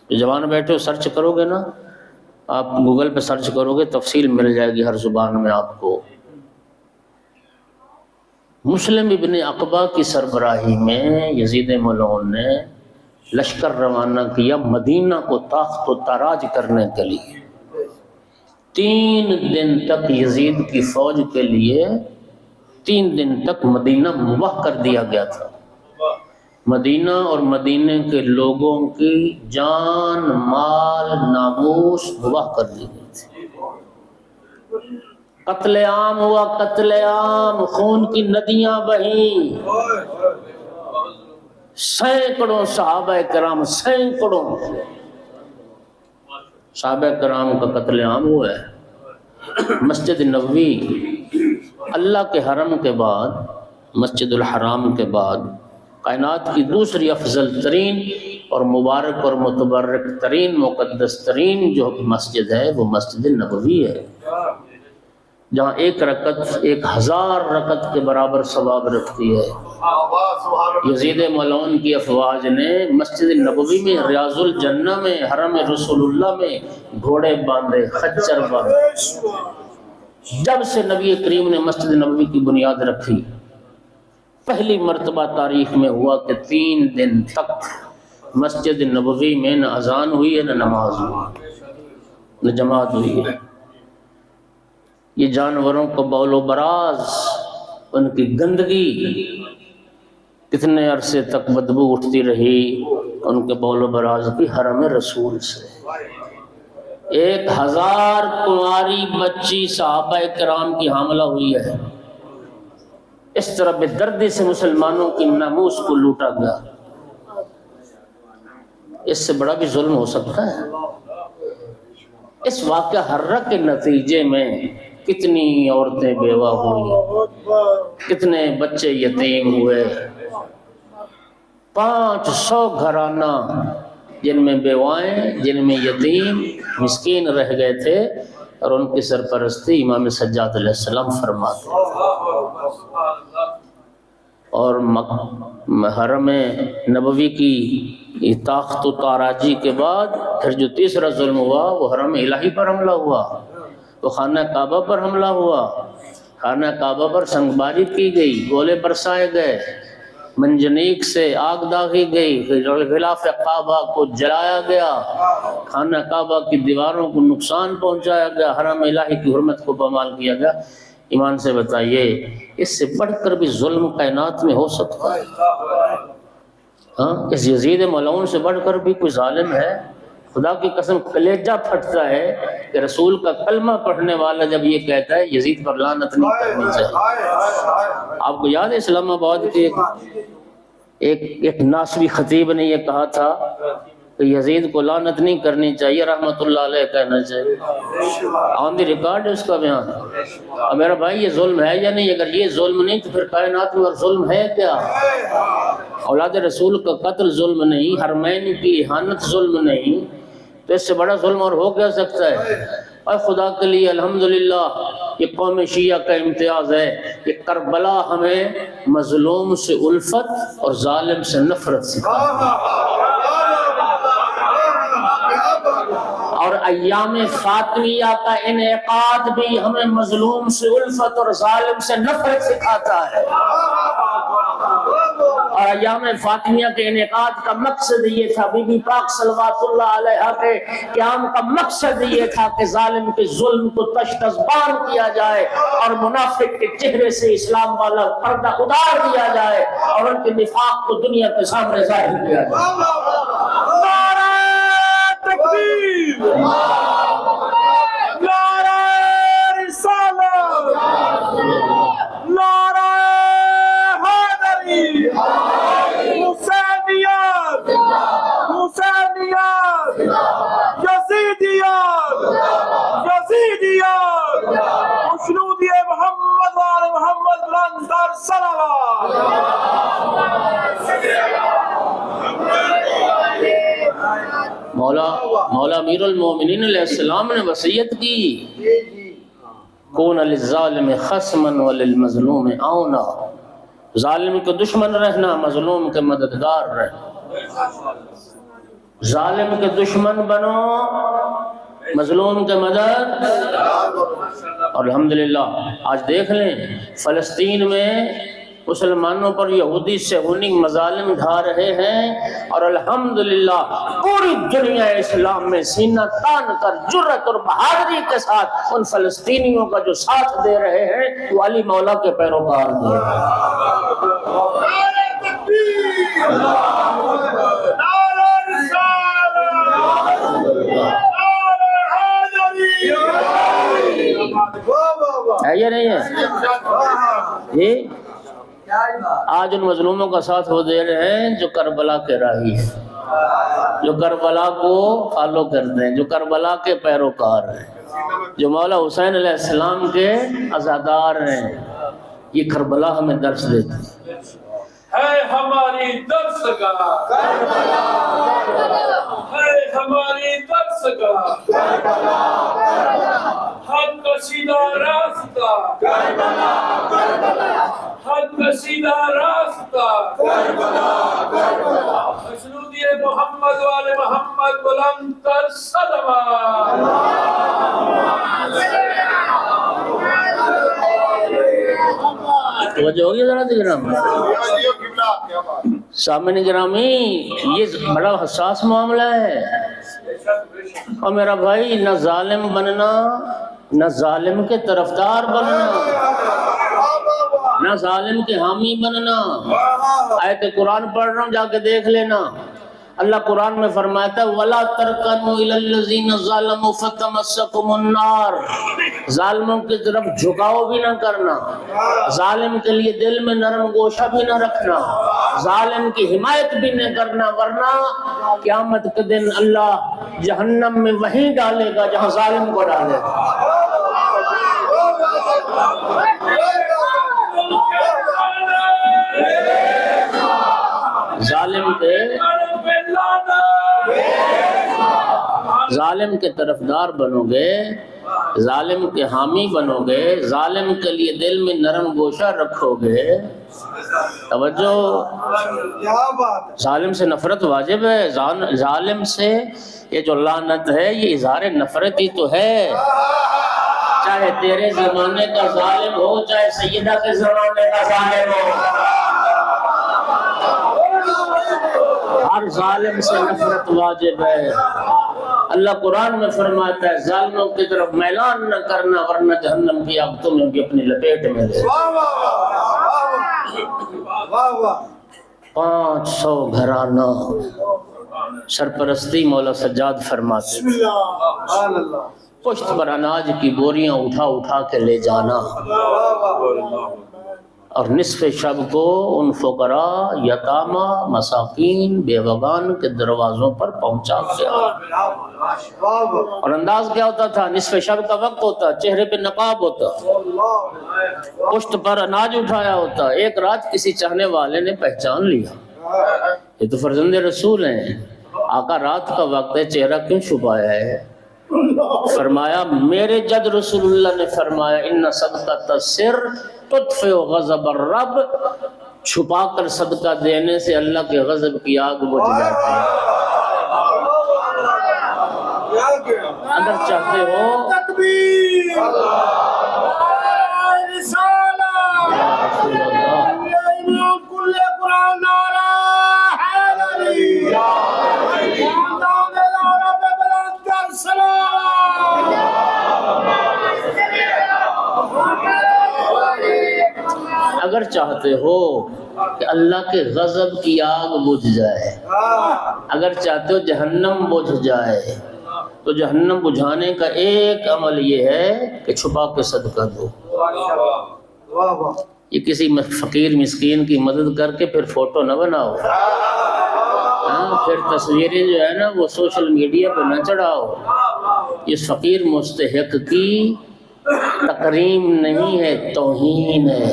جو جوان بیٹھے ہو سرچ کرو گے نا، آپ گوگل پہ سرچ کرو گے تفصیل مل جائے گی ہر زبان میں آپ کو۔ مسلم ابن عقبہ کی سربراہی میں یزید ملعون نے لشکر روانہ کیا مدینہ کو تاخت و تاراج کرنے کے لیے۔ 3 دن تک یزید کی فوج کے لیے 3 دن تک مدینہ مباح کر دیا گیا تھا۔ مدینہ اور مدینہ کے لوگوں کی جان، مال، ناموس مباح کر دی گئی تھی۔ قتل عام ہوا، قتل عام، خون کی ندیاں بہیں، سینکڑوں صحابہ کرام، سینکڑوں صحابہ کرام کا قتل عام ہوا ہے۔ مسجد نبوی اللہ کے حرم کے بعد، مسجد الحرام کے بعد کائنات کی دوسری افضل ترین اور مبارک اور متبرک ترین مقدس ترین جو مسجد ہے وہ مسجد نبوی ہے، جہاں 1 رکعت 1000 رکعت کے برابر ثواب رکھتی ہے۔ یزید ملعون کی افواج نے مسجد نبوی میں، ریاض الجنہ میں، حرم رسول اللہ میں گھوڑے باندھے، خچر باندھے۔ جب سے نبی کریم نے مسجد نبوی کی بنیاد رکھی، پہلی مرتبہ تاریخ میں ہوا کہ 3 دن تک مسجد نبوی میں نہ اذان ہوئی ہے، نہ نماز ہوئی، نہ جماعت ہوئی ہے۔ یہ جانوروں کو بول و براز، ان کی گندگی کتنے عرصے تک بدبو اٹھتی رہی ان کے بول و براز کی حرم رسول سے۔ 1000 کنواری بچی صحابہ کرام کی حاملہ ہوئی ہے۔ اس طرح بے دردی سے مسلمانوں کی ناموس کو لوٹا گیا۔ اس سے بڑا بھی ظلم ہو سکتا ہے؟ اس واقعہ حرہ کے نتیجے میں کتنی عورتیں بیوہ ہوئی، کتنے بچے یتیم ہوئے۔ 500 گھرانہ جن میں بیوائیں، جن میں یتیم مسکین رہ گئے تھے، اور ان کی سرپرستی امام سجاد علیہ السلام فرماتے ہیں۔ اور حرم نبوی کی طاقت و تاراجی کے بعد پھر جو تیسرا ظلم ہوا وہ حرم الہی پر حملہ ہوا۔ تو خانہ کعبہ پر حملہ ہوا، خانہ کعبہ پر سنگ باری کی گئی، گولے برسائے گئے، منجنیق سے آگ داغی گئی، غلاف کعبہ کو جلایا گیا، خانہ کعبہ کی دیواروں کو نقصان پہنچایا گیا، حرم الہی کی حرمت کو پامال کیا گیا۔ ایمان سے بتائیے اس سے بڑھ کر بھی ظلم کائنات میں ہو سکتا ہے؟ ہاں، اس یزید ملعون سے بڑھ کر بھی کوئی ظالم ہے؟ خدا کی قسم کلیجہ پھٹتا ہے کہ رسول کا کلمہ پڑھنے والا جب یہ کہتا ہے یزید پر لعنت نہیں کرنی چاہیے۔ آپ کو یاد ہے اسلام آباد کے ایک ناسوی خطیب نے یہ کہا تھا کہ یزید کو لعنت نہیں کرنی چاہیے، رحمت اللہ علیہ کہنا چاہیے۔ آن دی ریکارڈ ہے اس کا بیان۔ اب میرا بھائی یہ ظلم ہے یا نہیں؟ اگر یہ ظلم نہیں تو پھر کائنات میں اور ظلم ہے کیا؟ اولاد رسول کا قتل ظلم نہیں، حرمین کی اہانت ظلم نہیں، تو اس سے بڑا ظلم اور ہو کیا سکتا ہے؟ اور خدا کے لیے الحمدللہ یہ قوم شیعہ کا امتیاز ہے کہ کربلا ہمیں مظلوم سے الفت اور ظالم سے نفرت سکھاتا ہے، اور ایام فاطمیہ کا انعقاد بھی ہمیں مظلوم سے الفت اور ظالم سے نفرت سکھاتا ہے۔ اور ایام فاطمیہ کے انعقاد کا مقصد یہ تھا، بی بی پاک صلوات اللہ علیہ کے قیام کا مقصد یہ تھا کہ ظالم کے ظلم کو تشتزبان کیا جائے اور منافق کے چہرے سے اسلام والا پردہ اتار دیا جائے اور ان کے نفاق کو دنیا کے سامنے ظاہر کیا جائے۔
نعرہ تکبیر، نعرہ رسالت، نعرہ حیدری، حسینیت، حسینیت، یزیدیت، یزیدیت، مشنودی محمد وآل محمد بلند در صلوات۔
مولا امیر المومنین علیہ السلام نے وصیت کی، کون للظالم خصما وللمظلوم عونا، ظالم کے دشمن رہنا، مظلوم کے مددگار رہنا۔ ظالم کے دشمن بنو، مظلوم کے مدد۔ اور الحمدللہ آج دیکھ لیں فلسطین میں مسلمانوں پر یہودی صہیونی مظالم ڈھا رہے ہیں، اور الحمدللہ پوری دنیا اسلام میں سینہ تان کر جرت اور بہادری کے ساتھ ان فلسطینیوں کا جو ساتھ دے رہے ہیں وہ علی مولا کے پیروکار ہیں۔
نعرہ تکبیر، نعرہ رسالت، نعرہ حیدری۔
ہے یا نہیں ہے؟ یہ آج ان مظلوموں کا ساتھ وہ دے رہے ہیں جو کربلا کے راہی ہیں، جو کربلا کو فالو کرتے ہیں، جو کربلا کے پیروکار ہیں، جو مولا حسین علیہ السلام کے عزادار ہیں۔ یہ کربلا ہمیں درس دیتی
ہے ہماری درس گاہ، ہے ہماری درس گاہ، حق کا سیدھا راستہ، حق کا سیدھا راستہ، مشنودی محمد والے محمد بلند تر صلوات۔
توجہ ہوگی ذرا سی گرامی؟ سامنے گرامی یہ بڑا حساس معاملہ ہے، اور میرا بھائی نہ ظالم بننا، نہ ظالم کے طرفدار بننا، نہ ظالم کے حامی بننا۔ آیت قرآن پڑھ رہا ہوں، جا کے دیکھ لینا۔ اللہ قرآن میں فرماتا ہے وَلَا تَرْكَنُوا إِلَى الَّذِينَ ظَلَمُوا فَتَمَسَّكُمُ النَّارُ، ظالموں کی طرف جھکاؤ بھی نہ کرنا، ظالم کے لیے دل میں نرم گوشہ بھی نہ رکھنا، ظالم کی حمایت بھی نہ کرنا، ورنہ قیامت کے دن اللہ جہنم میں وہیں ڈالے گا جہاں ظالم کو ڈالے گا۔ ظالم کے طرفدار بنو گے، ظالم کے حامی بنو گے، ظالم کے لیے دل میں نرم گوشہ رکھو گے، توجہ، ظالم سے نفرت واجب ہے۔ ظالم سے یہ جو لعنت ہے یہ اظہار نفرت ہی تو ہے۔ چاہے تیرے زمانے کا ظالم ہو چاہے سیدہ کے زمانے کا ظالم ہو، ہر ظالم سے نفرت واجب ہے۔ اللہ قرآن میں فرماتا ہے ظالموں کی طرف میلان نہ کرنا ورنہ جہنم کی آگ تمہیں بھی اپنی لپیٹ میں لے۔ 500 گھرانہ سرپرستی مولا سجاد فرماتے تھے، پشت پر اناج کی بوریاں اٹھا اٹھا کے لے جانا، اور نصف شب کو ان فقراء، یتامى، مساکین، بیوگان کے دروازوں پر پہنچا کے آنا۔ اور انداز کیا ہوتا تھا؟ نصف شب کا وقت ہوتا، چہرے پہ نقاب ہوتا، پشت پر اناج اٹھایا ہوتا۔ ایک رات کسی چاہنے والے نے پہچان لیا یہ تو فرزند رسول ہیں، آقا رات کا وقت ہے چہرہ کیوں چھپایا ہے؟ فرمایا میرے جد رسول اللہ نے فرمایا ان صدقۃ السر تطفئ غضب الرب، چھپا کر صدقہ دینے سے اللہ کے غضب کی آگ بجھ جاتی ہے۔ اگر چاہتے ہو
تکبیر، رسالہ،
یا رسول اللہ،
امام کل قرآن، نعرہ حیدری، امام رب بلند کر سلام۔
اگر چاہتے ہو کہ اللہ کے غضب کی آگ بجھ جائے، اگر چاہتے ہو جہنم بجھ جائے، تو جہنم بجھانے کا ایک عمل یہ ہے کہ چھپا کے صدقہ دو۔ یہ کسی فقیر مسکین کی مدد کر کے پھر فوٹو نہ بناؤ، پھر تصویریں جو ہے نا وہ سوشل میڈیا پہ نہ چڑھاؤ۔ یہ فقیر مستحق کی تکریم نہیں ہے، توہین ہے،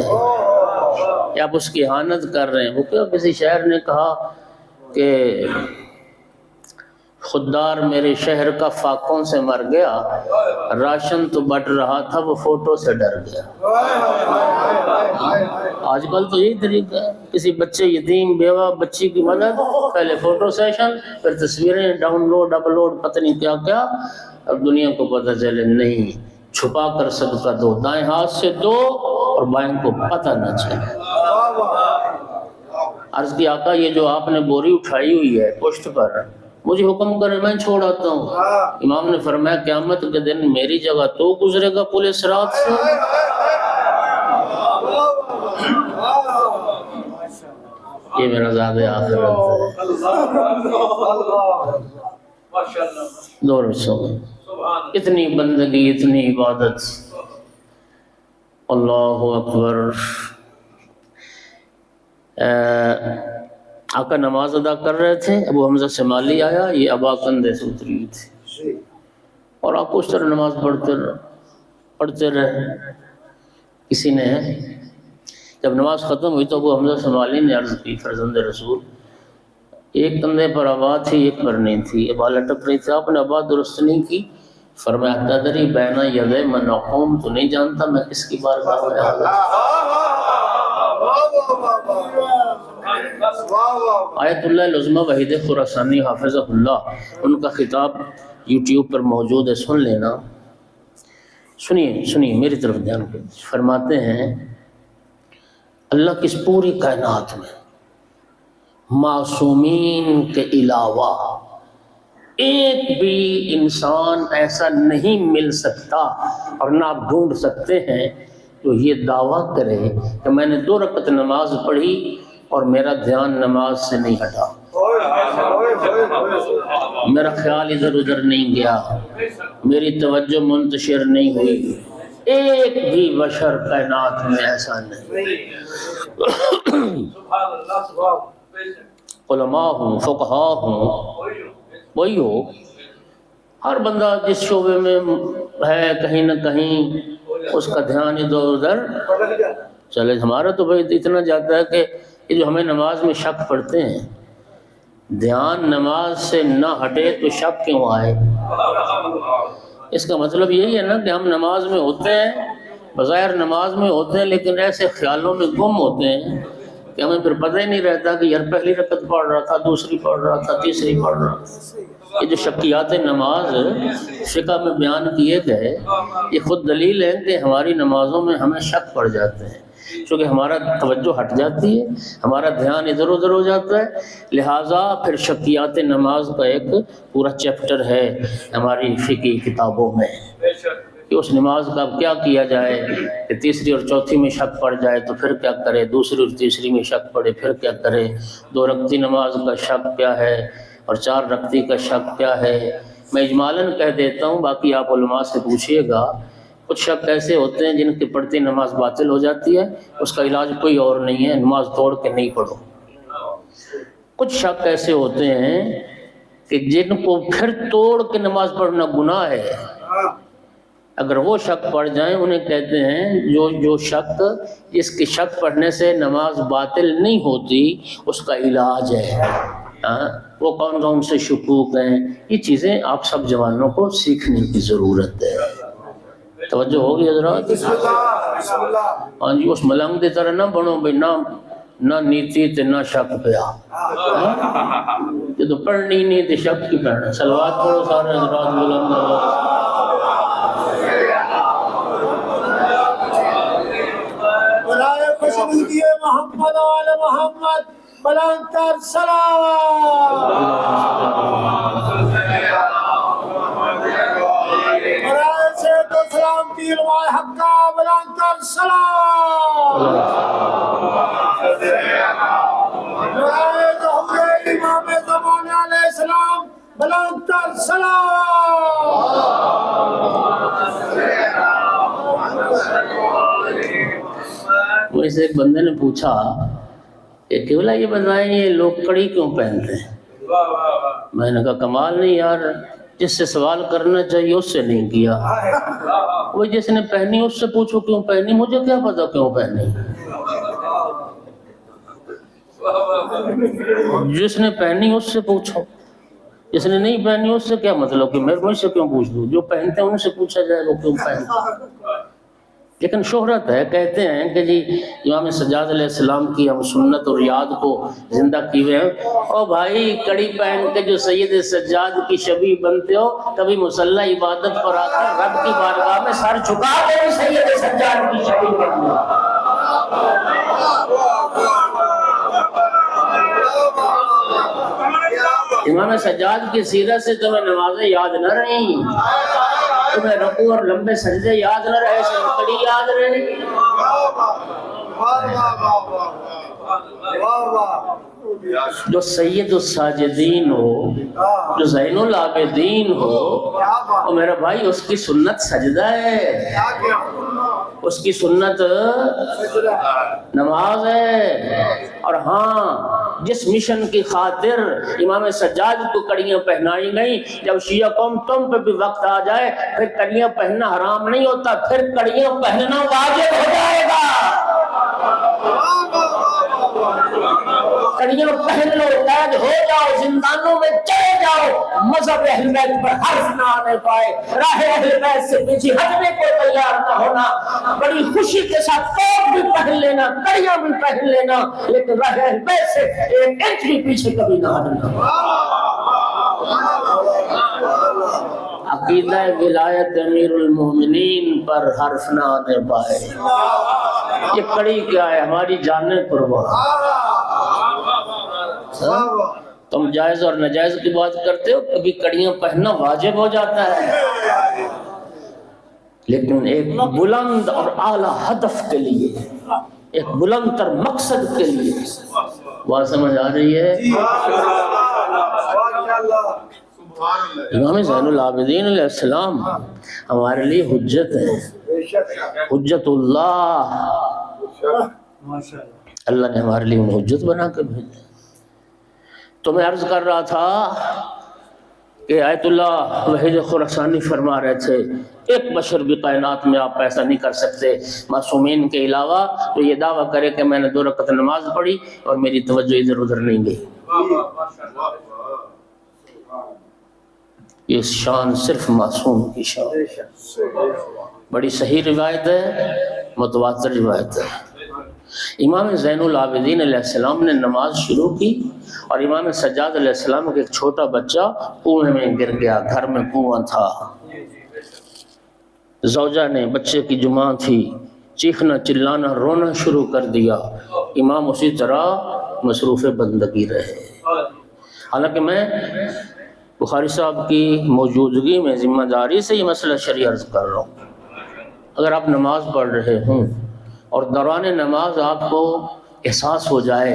یا آپ اس کی اہانت کر رہے ہیں۔ وہ کیا کسی شاعر نے کہا کہ خوددار میرے شہر کا فاقوں سے مر گیا، راشن تو بٹ رہا تھا وہ فوٹو سے ڈر گیا۔ آج کل تو یہی طریقہ ہے، کسی بچے یتیم بیوہ بچی کی مدد، پہلے فوٹو سیشن، پھر تصویریں ڈاؤن لوڈ اپلوڈ، پتہ نہیں کیا کیا۔ اب دنیا کو پتہ چلے نہیں، چھپا کر صدقہ دو، دائیں ہاتھ سے دو اور بائیں کو پتہ نہ چلے۔ عرض کی آقا یہ جو آپ نے بوری اٹھائی ہوئی ہے پشت پر، مجھے حکم کرے میں چھوڑ آتا ہوں۔ امام نے فرمایا قیامت کے دن میری جگہ تو گزرے گا پل صراط سے۔ یہ میرا زاد آخرت ہے۔ دور سو اتنی بندگی، اتنی عبادت، اللہ اکبر۔ آقا نماز ادا کر رہے تھے، ابو حمزہ شمالی آیا، یہ ابا کندھے سے اتری تھی، اور آپ اس طرح نماز پڑھتے رہے۔ کسی نے جب نماز ختم ہوئی تو ابو حمزہ شمالی نے عرض کی فرزند رسول ایک کندھے پر ابا تھی ایک پر نہیں تھی، ابا لٹک رہی تھی، آپ نے ابا درست نہیں کی۔ فرمایا تدری بین یدی من اقوم، تو نہیں جانتا میں کس کی بارگاہ میں حاضر ہوں۔ آیت اللہ العظمیٰ وحید خراسانی حافظہ اللہ، ان کا خطاب یوٹیوب پر موجود ہے، سن لینا۔ سنیے میری طرف دھیان دیں۔ فرماتے ہیں اللہ کی اس پوری کائنات میں معصومین کے علاوہ ایک بھی انسان ایسا نہیں مل سکتا، اور نہ آپ ڈھونڈ سکتے ہیں جو یہ دعویٰ کرے کہ میں نے 2 رکعت نماز پڑھی اور میرا دھیان نماز سے نہیں ہٹا، میرا خیال ادھر ادھر نہیں گیا، میری توجہ منتشر نہیں ہوئی۔ ایک بھی بشر کائنات میں ایسا نہیں۔ علماء ہوں، فقہاء ہوں، وہی ہو، ہر بندہ جس شعبے میں ہے کہیں نہ کہیں اس کا دھیان ادھر ادھر چلے۔ ہمارا تو بھائی اتنا جاتا ہے کہ یہ جو ہمیں نماز میں شک پڑھتے ہیں، دھیان نماز سے نہ ہٹے تو شک کیوں آئے؟ اس کا مطلب یہی ہے نا کہ ہم نماز میں ہوتے ہیں، بظاہر نماز میں ہوتے ہیں، لیکن ایسے خیالوں میں گم ہوتے ہیں کہ کہ ہمیں پھر پتہ ہی نہیں رہتا کہ یار پہلی رکعت پڑھ رہا تھا، دوسری پڑھ رہا تھا، تیسری پڑھ رہا تھا۔ یہ جو شکیات نماز فقہ میں بیان کیے گئے، یہ خود دلیل ہے کہ ہماری نمازوں میں ہمیں شک پڑ جاتے ہیں، چونکہ ہمارا توجہ ہٹ جاتی ہے، ہمارا دھیان ادھر ادھر ہو جاتا ہے۔ لہٰذا پھر شکیات نماز کا ایک پورا چیپٹر ہے ہماری فقہی کتابوں میں کہ اس نماز کا کیا کیا جائے، کہ تیسری اور چوتھی میں شک پڑ جائے تو پھر کیا کرے، دوسری اور تیسری میں شک پڑے پھر کیا کرے، 2 رکعتی نماز کا شک کیا ہے اور 4 رکعتی کا شک کیا ہے۔ میں اجمالاً کہہ دیتا ہوں، باقی آپ علماء سے پوچھیے گا۔ کچھ شک ایسے ہوتے ہیں جن کے پڑھتے نماز باطل ہو جاتی ہے، اس کا علاج کوئی اور نہیں ہے، نماز توڑ کے نہیں پڑھو۔ کچھ شک ایسے ہوتے ہیں کہ جن کو پھر توڑ کے نماز پڑھنا گناہ ہے، اگر وہ شک پڑ جائیں انہیں کہتے ہیں جو شک، جس کے شک پڑھنے سے نماز باطل نہیں ہوتی، اس کا علاج ہے۔ وہ کون کون سے شکوک ہیں، یہ چیزیں آپ سب جوانوں کو سیکھنے کی ضرورت ہے۔ توجہ ہوگی حضرات؟ ہاں جی، اس ملنگ دی طرح نہ بنو بھائی، نہ نیتی تے نہ شک پیا، یہ تو پڑھنی نہیں تے شک کی پڑھنا۔ صلوات پڑھو سارے حضرات، بلند آواز۔
برائے خوشنودی محمد و آل محمد بلند تر صلوات۔ برائے صحت و سلامتی علماء حقہ بلند تر صلوات۔ برائے ظہور امام زمان علیہ السلام بلند تر صلوات۔
وہ اسے ایک بندے نے پوچھا کہ قبلہ یہ بتائیں یہ لوگ کڑی کیوں پہنتے ہیں؟ میں نے کہا کمال نہیں یار، جس سے سوال کرنا چاہیے اس سے نہیں کیا۔ وہ جس نے پہنی اس سے پوچھو کیوں پہنی، مجھے کیا پتا کیوں پہنی۔ جس نے پہنی اس سے پوچھو، جس نے نہیں پہنی اس سے کیا مطلب کہ مجھ سے کیوں پوچھ دوں؟ جو پہنتے ہیں ان سے پوچھا جائے وہ کیوں پہنتے۔ لیکن شہرت ہے، کہتے ہیں کہ جی امام سجاد علیہ السلام کی ہم سنت اور یاد کو زندہ کیے ہیں۔ او بھائی، کڑی پہن کے جو سید سجاد کی شبیہ بنتے ہو، کبھی مصلی عبادت پر آ کر رب کی بارگاہ میں سر جھکا کے بھی سید سجاد کی شبیہ بن جاؤ۔ امام سجاد کی سیرت سے تمہیں نمازیں یاد نہ رہیں، تمہیں رکوع اور لمبے سجدے یاد نہ رہے، صرف کڑی یاد رہے۔ جو سید الساجدین ہو، جو زین العابدین ہو، اور میرا بھائی اس کی سنت سجدہ ہے، اس کی سنت نماز ہے۔ اور ہاں، جس مشن کی خاطر امام سجاد کو کڑیاں پہنائی گئیں، جب شیعہ قوم تم پہ بھی وقت آ جائے پھر کڑیاں پہننا حرام نہیں ہوتا، پھر کڑیاں پہننا واجب ہو جائے گا۔ کڑیاں پہن لو، قید ہو جاؤ، زندانوں میں چلے جاؤ، مذہب اہل بیت پر حرف نہ آنے پائے، راہ اہل بیت سے پیچھے ہٹنے کو تیار نہ ہونا، بڑی خوشی کے ساتھ کوٹ بھی پہن لینا، کڑیاں بھی پہن لینا، لیکن راہ اہل بیت سے 1 انچ بھی پیچھے کبھی نہ ہٹنا۔ عقیدہ ولایت امیر المومنین پر حرف نہ آنے پائے۔ یہ کڑی کیا ہے؟ ہماری جانیں قربان۔ تم جائز اور ناجائز کی بات کرتے ہو، کبھی کڑیاں پہننا واجب ہو جاتا ہے، لیکن ایک بلند اور اعلیٰ ہدف کے لیے، ایک بلند تر مقصد کے لیے۔ بات سمجھ آ رہی ہے؟ امام زین العابدین علیہ السلام ہمارے لیے حجت ہے، حجت اللہ۔ اللہ نے ہمارے لیے انہیں حجت بنا کے بھیجا۔ تو میں عرض کر رہا تھا کہ آیت اللہ وحید خراسانی فرما رہے تھے، ایک بشر بھی کائنات میں آپ ایسا نہیں کر سکتے معصومین کے علاوہ تو یہ دعویٰ کرے کہ میں نے 2 رکعت نماز پڑھی اور میری توجہ ادھر ادھر نہیں گئی۔ یہ شان صرف معصوم کی شان۔ بڑی صحیح روایت ہے، متواتر روایت ہے۔ امام زین العابدین علیہ السلام نے نماز شروع کی اور امام سجاد علیہ السلام کا ایک چھوٹا بچہ کنویں میں گر گیا. گھر میں کنواں تھا. زوجہ نے بچے کی جماں تھی چیخنا چلانا رونا شروع کر دیا. امام اسی طرح مصروف بندگی رہے. حالانکہ میں بخاری صاحب کی موجودگی میں ذمہ داری سے یہ مسئلہ شرعی عرض کر رہا ہوں. اگر آپ نماز پڑھ رہے ہوں اور دوران نماز آپ کو احساس ہو جائے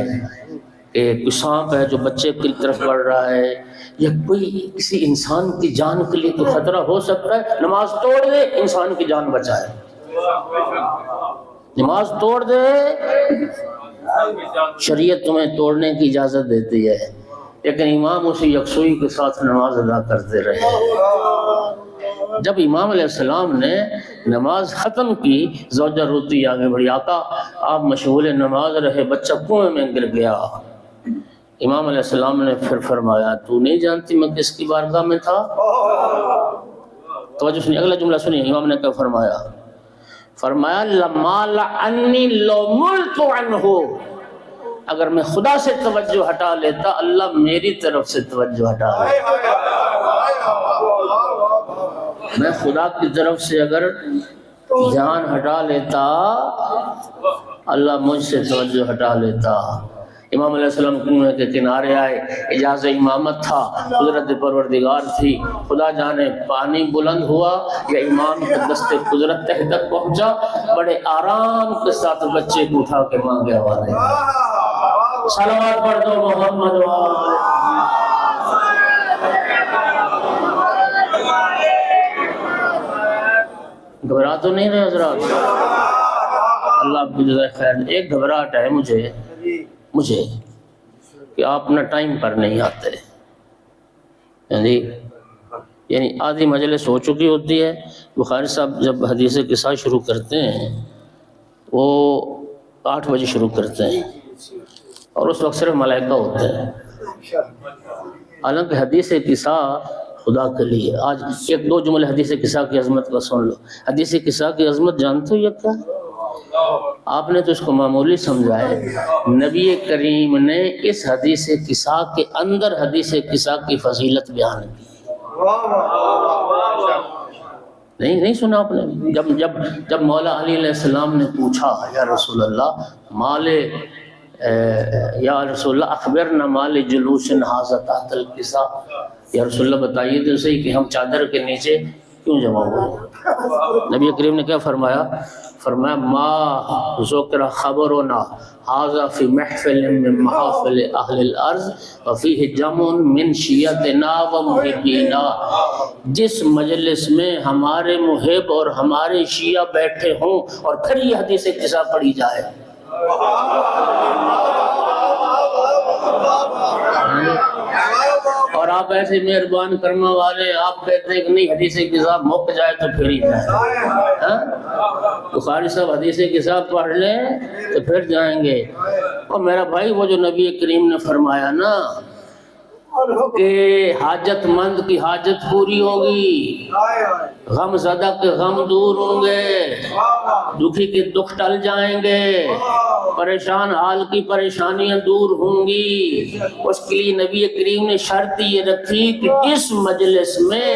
کہ کوئی سانپ ہے جو بچے کی طرف بڑھ رہا ہے یا کوئی کسی انسان کی جان کے لیے کوئی خطرہ ہو سکتا ہے، نماز توڑ دے، انسان کی جان بچائے. نماز توڑ دے، شریعت تمہیں توڑنے کی اجازت دیتی ہے، لیکن امام اسی یکسوئی کے ساتھ نماز ادا کرتے رہے. جب امام علیہ السلام نے نماز ختم کی، زوجہ روتی آگے بڑھی، آقا آپ مشغول نماز رہے، بچہ کنویں میں گر گیا. امام علیہ السلام نے پھر فرمایا تو نہیں جانتی میں کس کی بارگاہ میں تھا؟ توجہ سنیے، اگلا جملہ سنیے. امام نے کیا فرمایا؟ فرمایا لما لعنی لو ملت عنہ، اگر میں خدا سے توجہ ہٹا لیتا اللہ میری طرف سے توجہ ہٹا لیتا. میں خدا کی طرف سے اگر دھیان ہٹا لیتا اللہ مجھ سے توجہ ہٹا لیتا. امام علیہ السلام کنویں کے کنارے آئے، اجازت امامت تھا، قدرت پروردگار تھی، خدا جانے پانی بلند ہوا یا امام کے دست قدرت تہ تک پہنچا. بڑے آرام کے ساتھ بچے کو اٹھا کے مانگے حوالے. صلوات پڑھ دو محمد گھبرا تو نہیں رہے حضرات؟ اللہ آپ کی جزائے خیر. ایک گھبراہٹ ہے مجھے کہ آپ نہ ٹائم پر نہیں آتے. یعنی آدھی مجلس ہو چکی ہوتی ہے. بخاری صاحب جب حدیث قصہ شروع کرتے ہیں وہ 8 بجے شروع کرتے ہیں اور اس وقت صرف ملائکہ ہوتے ہیں. حالانکہ حدیث قصہ خدا کے لیے. آج 1-2 جملے حدیث قصہ کی عظمت کا سن لو. حدیث قصہ کی عظمت جانتے ہو یہ کیا؟ آپ نے تو اس کو معمولی سمجھا ہے. نبی کریم نے اس حدیث قصہ کے اندر حدیث قصہ کی فضیلت بیان کی. نہیں سنا آپ نے؟ جب مولا علی علیہ السلام نے پوچھا یا رسول اللہ یا رسول اللہ اخبرنا مال جلوس ھذا تحت القصہ، یا رسول اللہ بتائیے تو صحیح کہ ہم چادر کے نیچے کیوں جمع ہوئے؟ نبی کریم نے کیا فرمایا؟ فرمایا ما ذکر خبرنا ھذا فی محفل من محافل اہل الارض وفیہ جمع من شیعتنا و محبینا. جس مجلس میں ہمارے محب اور ہمارے شیعہ بیٹھے ہوں اور پھر یہ حدیث قصہ پڑھی جائے. اور آپ ایسے مہربان کرنے والے، آپ کہتے ہیں کہ نہیں حدیث قصہ مک جائے تو پھر ہی جائے. بخاری صاحب حدیث قصہ پڑھ لیں تو پھر جائیں گے. اور میرا بھائی وہ جو نبی کریم نے فرمایا نا کہ حاجت مند کی حاجت پوری ہوگی، غم زدہ کے غم دور ہوں گے، دکھی کے دکھ ٹل جائیں گے، پریشان حال کی پریشانیاں دور ہوں گی. اس کے لیے نبی کریم نے شرط یہ رکھی کہ اس مجلس میں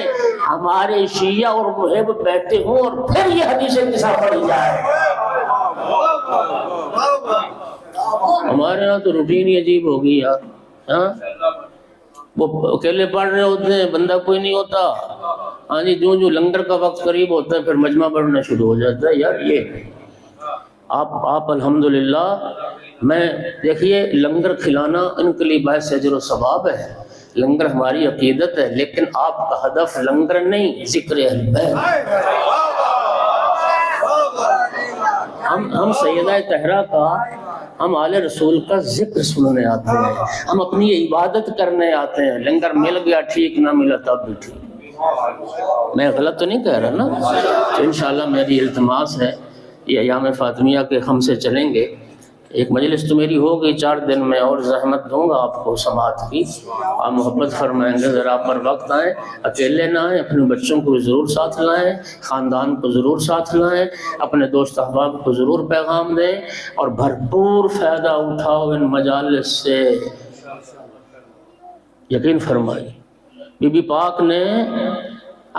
ہمارے شیعہ اور محب بیٹھے ہوں اور پھر یہ حدیث قصہ پڑھی جائے. ہمارے یہاں تو روٹین ہی عجیب ہوگی یار. وہ اکیلے پڑھ رہے ہوتے ہیں، بندہ کوئی نہیں ہوتا. ہاں جی، جو لنگر کا وقت قریب ہوتا ہے پھر مجمع پڑھنا شروع ہو جاتا ہے. یار یہ آپ الحمدللہ، میں دیکھیے لنگر کھلانا ان کے لیے باعث اجر و ثواب ہے. لنگر ہماری عقیدت ہے، لیکن آپ کا ہدف لنگر نہیں، ذکر اہل بیت. ہم سیدہ طاہرہ کا، ہم آل رسول کا ذکر سننے آتے ہیں، ہم اپنی عبادت کرنے آتے ہیں. لنگر مل گیا ٹھیک، نہ ملا تب بھی ٹھیک. میں غلط تو نہیں کہہ رہا نا؟ تو انشاءاللہ میری التماس ہے یہ ایام فاطمیہ کے ہم سے چلیں گے ایک مجلس تو میری ہوگی 4 دن میں، اور زحمت دوں گا آپ کو سماعت کی، آپ محبت فرمائیں گے، ذرا پر وقت آئیں، اکیلے نہ آئیں، اپنے بچوں کو ضرور ساتھ لائیں، خاندان کو ضرور ساتھ لائیں، اپنے دوست احباب کو ضرور پیغام دیں، اور بھرپور فائدہ اٹھاؤ ان مجالس سے۔ یقین فرمائیے بی بی پاک نے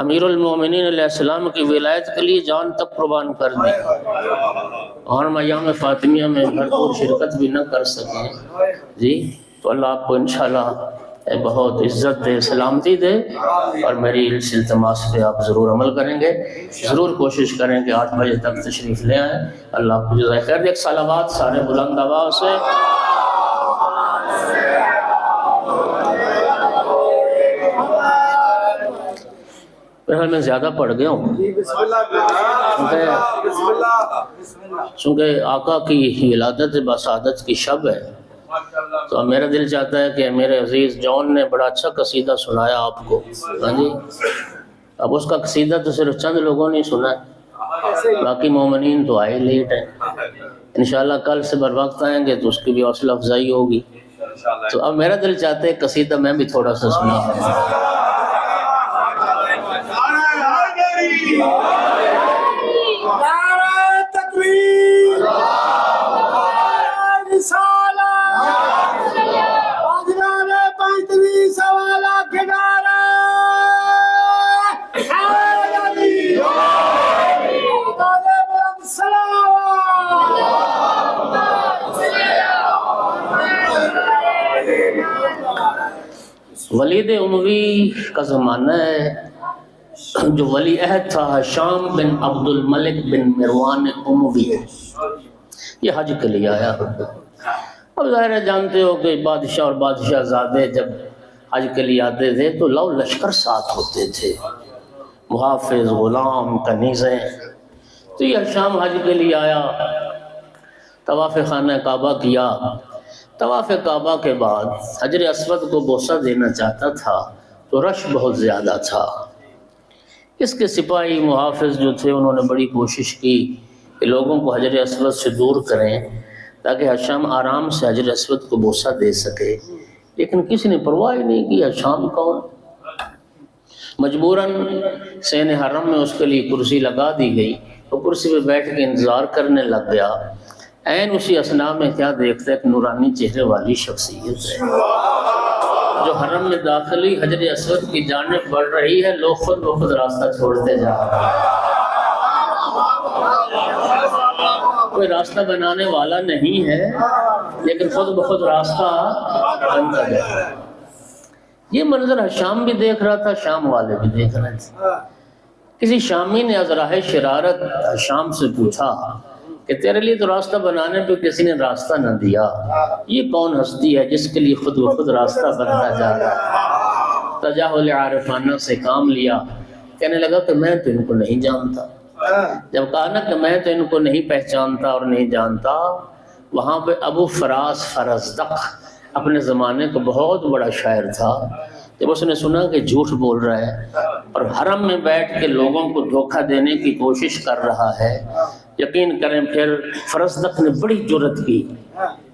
امیر المومنین علیہ السلام کی ولایت کے لیے جان تک قربان کر دی، اور ہم ایام فاطمیہ میں بھرپور شرکت بھی نہ کر سکیں جی، تو اللہ آپ کو انشاءاللہ بہت عزت دے، سلامتی دے، اور میری اس التماس پہ آپ ضرور عمل کریں گے، ضرور کوشش کریں کہ 8 بجے تک تشریف لے آئیں۔ اللہ آپ کو جزائے خیر دے۔ ایک صلوات سارے بلند آواز سے۔ میں زیادہ پڑھ گیا ہوں، چونکہ آقا کی ولادت بسعادت کی شب ہے، تو میرا دل چاہتا ہے کہ میرے عزیز جون نے بڑا اچھا قصیدہ سنایا آپ کو، ہاں جی، اب اس کا قصیدہ تو صرف چند لوگوں نے سنا ہے، باقی مومنین تو آئے لیٹ ہیں، انشاءاللہ کل سے بر وقت آئیں گے تو اس کی بھی حوصلہ افزائی ہوگی، تو اب میرا دل چاہتا ہے قصیدہ میں بھی تھوڑا سا سنا۔
نعرہ تکبیر، رسالہ، اجران 35 والا کنارہ، حیدری،
ولید اموی کا زمانہ ہے، جو ولی عہد تھا ہشام بن عبد الملک بن مروان اموی، یہ حج کے لیے آیا۔ اب ظاہر ہے جانتے ہو کہ بادشاہ اور بادشاہ زادے جب حج کے لیے آتے تھے تو لو لشکر ساتھ ہوتے تھے، محافظ، غلام، کنیزیں، تو یہ ہشام حج کے لیے آیا، طواف خانہ کعبہ کیا، طواف کعبہ کے بعد حجر اسود کو بوسہ دینا چاہتا تھا تو رش بہت زیادہ تھا، اس کے سپاہی محافظ جو تھے انہوں نے بڑی کوشش کی کہ لوگوں کو حجر اسود سے دور کریں تاکہ ہشام آرام سے حجر اسود کو بوسہ دے سکے، لیکن کسی نے پرواہ نہیں کی ہشام کون۔ مجبوراً سین حرم میں اس کے لیے کرسی لگا دی گئی، وہ کرسی پہ بیٹھ کے انتظار کرنے لگ گیا، عین اسی اثناء میں کیا دیکھتا ہے کہ نورانی چہرے والی شخصیت ہے جو حرم میں داخلی حجر اسود کی جانب بڑھ رہی ہے، لوگ خود بخود راستہ چھوڑتے جا رہے ہیں، کوئی راستہ بنانے والا نہیں ہے لیکن خود بخود راستہ بنتا جائے۔ یہ منظر ہشام بھی دیکھ رہا تھا، شام والے بھی دیکھ رہے تھے۔ کسی شامی نے ازراہ شرارت ہشام سے پوچھا کہ تیرے لیے تو راستہ بنانے پہ کسی نے راستہ نہ دیا، یہ کون ہستی ہے جس کے لیے خود بخود راستہ بنتا جا رہا ہے؟ تجاہل عارفانہ سے کام لیا، کہنے لگا کہ میں تو ان کو نہیں جانتا۔ جب کہا نا کہ میں تو ان کو نہیں پہچانتا اور نہیں جانتا، وہاں پہ ابو فراس فرزدق اپنے زمانے کا بہت بڑا شاعر تھا، جب اس نے سنا کہ جھوٹ بول رہا ہے اور حرم میں بیٹھ کے لوگوں کو دھوکہ دینے کی کوشش کر رہا ہے، یقین کریں پھر فرزدق نے بڑی جرت کی۔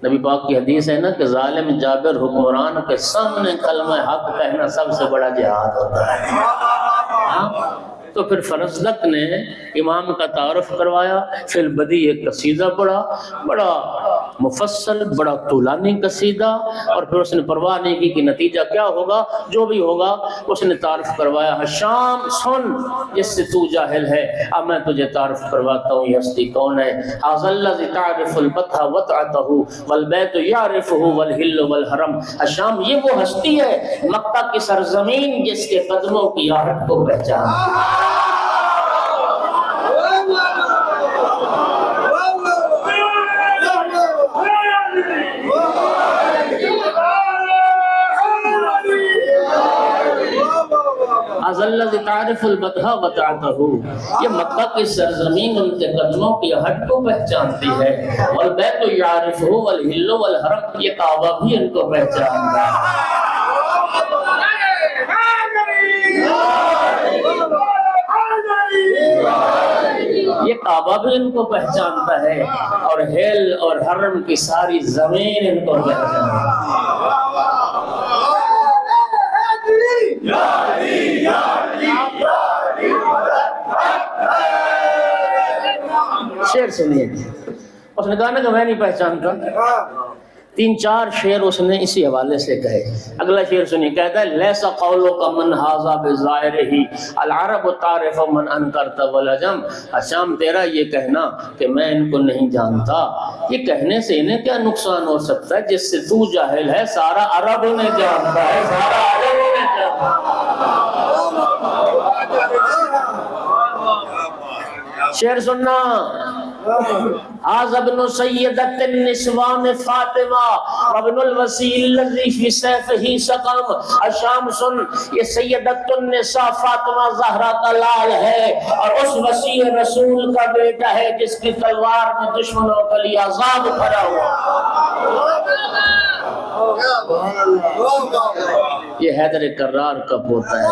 نبی پاک کی حدیث ہے نا کہ ظالم جابر حکمران کے سامنے کلمہ حق کہنا سب سے بڑا جہاد ہوتا ہے۔ تو پھر فرزدق نے امام کا تعارف کروایا، فی البدی ایک قصیدہ پڑھا، بڑا مفصل، بڑا طولانی قصیدہ، اور پھر اس نے پرواہ نہیں کی کہ نتیجہ کیا ہوگا، جو بھی ہوگا اس نے تعارف کروایا۔ ہشام سن، جس سے تو جاہل ہے، اب میں تجھے تعارف کرواتا ہوں یہ ہستی کون ہے۔ ھذا الذی تعرف البطح وطأتہ والبیت یعرفہ والحل والحرم، ہشام یہ وہ ہستی ہے مکہ کی سرزمین جس کے قدموں کی آہٹ کو پہچان۔ ھذا الذی تعرف البطح وطأتہ، یہ مکہ کی سرزمین ان کے قدموں کی آہٹ کو پہچانتی ہے، والبیت یعرفہ والحل والحرم، یہ کعبہ بھی ان کو پہچانتا ہے۔ یہ کعبہ بھی ان کو پہچانتا ہے اور ہیل اور حرم کی ساری زمین ان کو پہچانتا ہے۔ شعر سنیے، اس نے کہا نا کہ میں نہیں پہچانتا، 3-4 شعر اس نے اسی حوالے سے کہے۔ اگلا شعر سنیے، کہتا ہے لیسا قولک من ھذا بظاہرہ العرب تعرف من انکرت والعجم۔ شام تیرا یہ کہنا کہ میں ان کو نہیں جانتا، یہ کہنے سے انہیں کیا نقصان ہو سکتا ہے؟ جس سے تو جاہل ہے سارا عرب انہیں جانتا ہے، سارا عرب انہیں جانتا ہے۔ شعر سننا، هذا ابن سیدت النسوان فاطمہ وابن الوسیل الذی فی سیفہ سقم۔ الشام سن، یہ سیدت النساء فاطمہ زہرا کا لال ہے اور اس وسیع رسول کا بیٹا ہے جس کی تلوار میں دشمنوں کا لیے عذاب بھرا ہوا۔ یہ حیدر کرار کا پوتا ہے،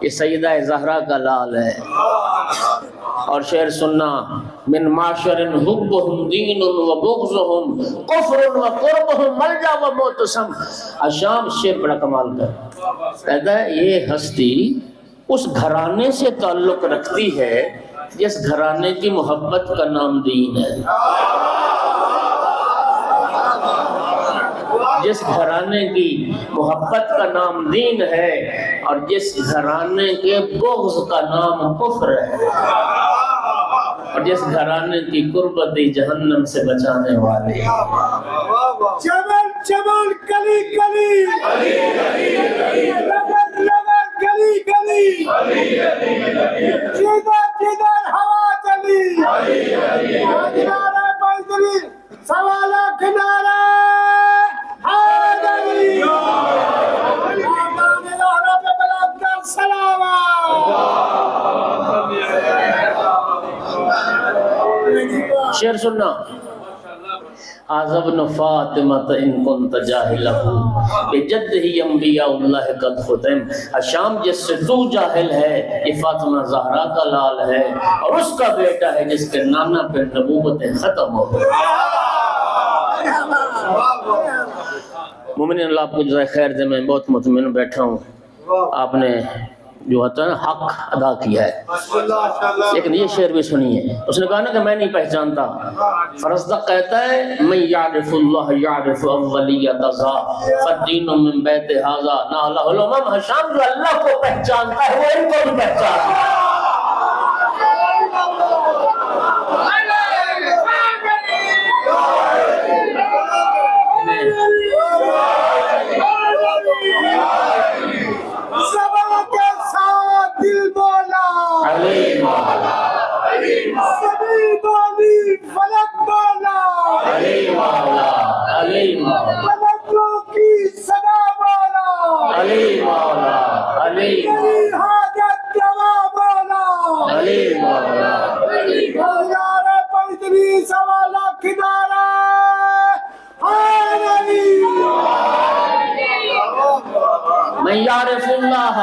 یہ سیدہ زہرا کا لال ہے۔ اور شعر سننا، من معاشر حبهم دین و بغضهم کفر و قربهم ملجا و معتصم۔ الشام شعر بڑا کمال کا کہتا ہے یہ ہستی اس گھرانے سے تعلق رکھتی ہے جس گھرانے کی محبت کا نام دین ہے، جس گھرانے کی محبت کا نام دین ہے اور جس گھرانے کے بغض کا نام کفر ہے، اور جس گھرانے کی قربتی جہنم سے بچانے والے۔
جبل جبل گلی گلی لگر لگر گلی گلی جدر جدر ہوا چلی کنارہ بزدری سوالہ کنارہ حیدری آمان الہرہ پہ بلند کر سلامہ۔
شعر سننا، ابن فاطمہ ان کنت جاہلہ بجدہ انبیاء اللہ قد ختم۔ الشام جس سے تو جاہل ہے یہ فاطمہ زہرا کا لال ہے اور اس کا بیٹا ہے جس کے نانا پہ نبوتیں ختم ہو گئی۔ مومنین اللہ آپ کو جزائے خیر دے، میں بہت مطمئن بیٹھا ہوں، آپ نے جو ہوتا ہے نا حق ادا کیا ہے۔ لیکن یہ شعر بھی سنیے، اس نے کہا نا کہ میں نہیں پہچانتا۔ فرزدق کہتا ہے من یعرف اللہ یعرف اولیت ذا فالدین من بیت ھذا نالہ الامم۔ ہشام جو اللہ کو پہچانتا ہے وہ ان کو بھی پہچانتا ہے۔
دل بولا
علی مولا،
سبھی بولی فلک بولا
علی مولا، علی مولا،
فلکوں کی صدا بولا
علی مولا، علی
میری حاجت دوا بولا
علی مولا،
کنارہ بزدری سوالہ کنارہ حیدری۔
من یعرف اللہ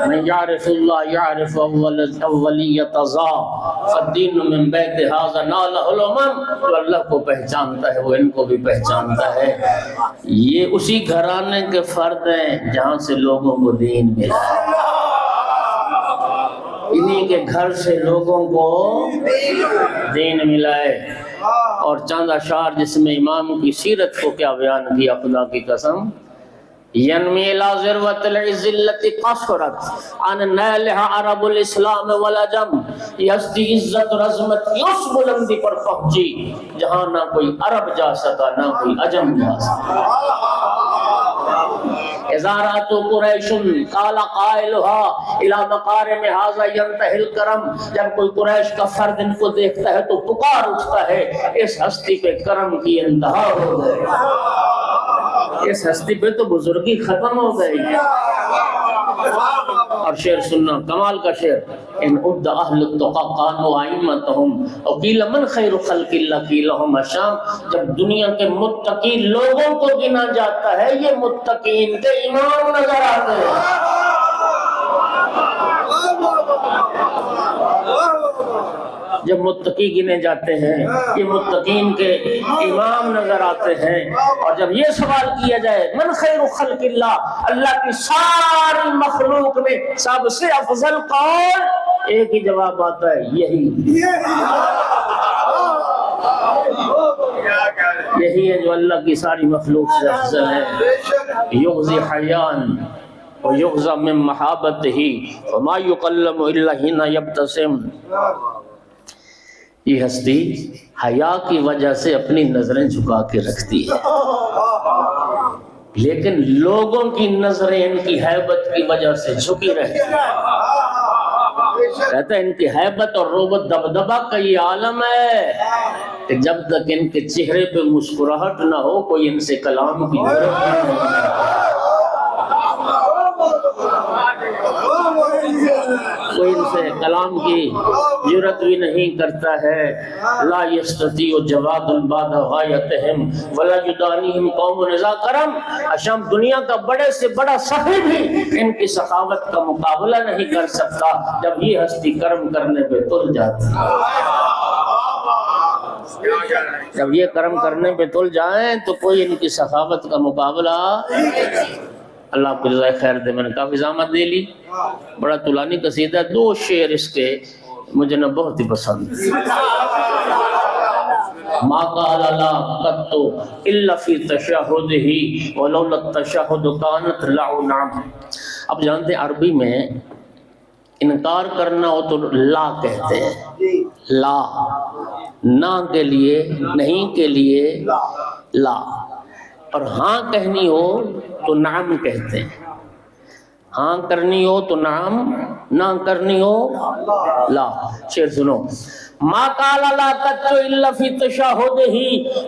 من یعرف اللہ یعرف اولیت ذا فالدین من بیت ھذا نالہ الامم۔ جو اللہ کو پہچانتا ہے وہ ان کو بھی پہچانتا ہے۔ یہ اسی گھرانے کے فرد ہیں جہاں سے لوگوں کو دین ملا ہے، انہی کے گھر سے لوگوں کو دین ملا ہے۔ اور چاند اشعار جس میں امام کی سیرت کو کیا بیان کیا، خدا کی قسم، ینمی الی ذروۃ العز التی قصرت عن نیلھا عرب الاسلام والعجم۔ یہ ہستی عزت اور عظمت کی اس بلندی پر پہنچی جہاں نہ کوئی عرب جا سکا نہ کوئی عجم جا سکا۔ اذا رأت قریش قال قائلها الى مقارم ھذا ينتهي الکرم۔ جب کوئی قریش کا فرد ان کو دیکھتا ہے تو پکار اٹھتا ہے اس ہستی پہ کرم کی انتہا ہو گئی، اس ہستی پہ تو بزرگی ختم ہو گئی۔ اور شعر سننا، کمال کا شعر، ان عد اہل التقى كانوا ائمتهم وقیل من خیر خلق اللہ قیل هم الشام. جب دنیا کے متقی لوگوں کو گنا جاتا ہے یہ متقین کے امام نظر آتے ہیں. جب متقی گنے جاتے ہیں یہ متقین کے امام نظر آتے ہیں. اور جب یہ سوال کیا جائے من خیر خلق اللہ، اللہ کی ساری مخلوق میں سب سے افضل کون، ایک ہی جواب آتا ہے یہی ہے جو اللہ کی ساری مخلوق سے افضل ہے. یغزی حیان ویغزی من محابتہ وما یکلم الا حین یبتسم. یہ ہستی حیا کی وجہ سے اپنی نظریں جھکا کے رکھتی ہے، لیکن لوگوں کی نظریں ان کی ہیبت کی وجہ سے جھکی رہتی ہیں. کہتا ہے ان کی ہیبت اور رعب دبدبہ کا یہ عالم ہے کہ جب تک ان کے چہرے پہ مسکراہٹ نہ ہو کوئی ان سے کلام کی ضرورت نہیں، کوئی ان سے کلام کی جرات بھی نہیں کرتا ہے. لا یستطیع جواد بعد غایتہم ولا یدانیہم قوم اذا کرم. اشام دنیا کا بڑے سے بڑا سخی بھی ان کی سخاوت کا مقابلہ نہیں کر سکتا جب یہ ہستی کرم کرنے پہ تل جاتی ہے. جب یہ کرم کرنے پہ تل جائیں تو کوئی ان کی سخاوت کا مقابلہ. اللہ آپ کو جزائے خیر دے. میں نے کافی زحمت دے لی، بڑا طولانی قصیدہ ہے، 2 شعر اس کے مجھے نہ بہت ہی پسند. ما قال لا قط الا فی تشہدہ ولولا التشہد کانت لعنا. اب جانتے ہیں عربی میں انکار کرنا ہو تو لا کہتے ہیں، لا، نہ کے لیے، نہیں کے لیے لا، اور ہاں کہنی ہو تو نعم کہتے ہیں. ہاں کرنی ہو تو نعم، نہ کرنی ہو لا. شعر سنو. ما قال لا قط الا فی تشہدہ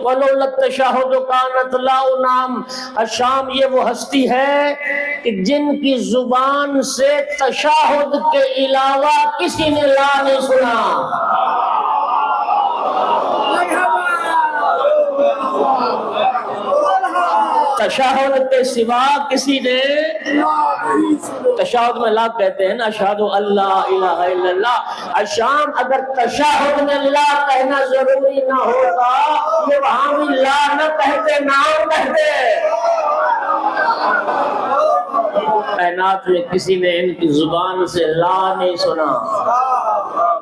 ولولا التشہد کانت لا نعم. الشام یہ وہ ہستی ہے کہ جن کی زبان سے تشہد کے علاوہ کسی نے لا نہیں سنا. تشہد کے سوا کسی نے، تشہد میں لا کہتے ہیں نا، اشہد اللہ الہ الا اللہ. الشام اگر تشہد میں لا کہنا ضروری نہ ہوتا یہ وہاں بھی لا نہ کہتے، نام کہتے. کائنات میں کسی نے ان کی زبان سے لا نہیں سنا،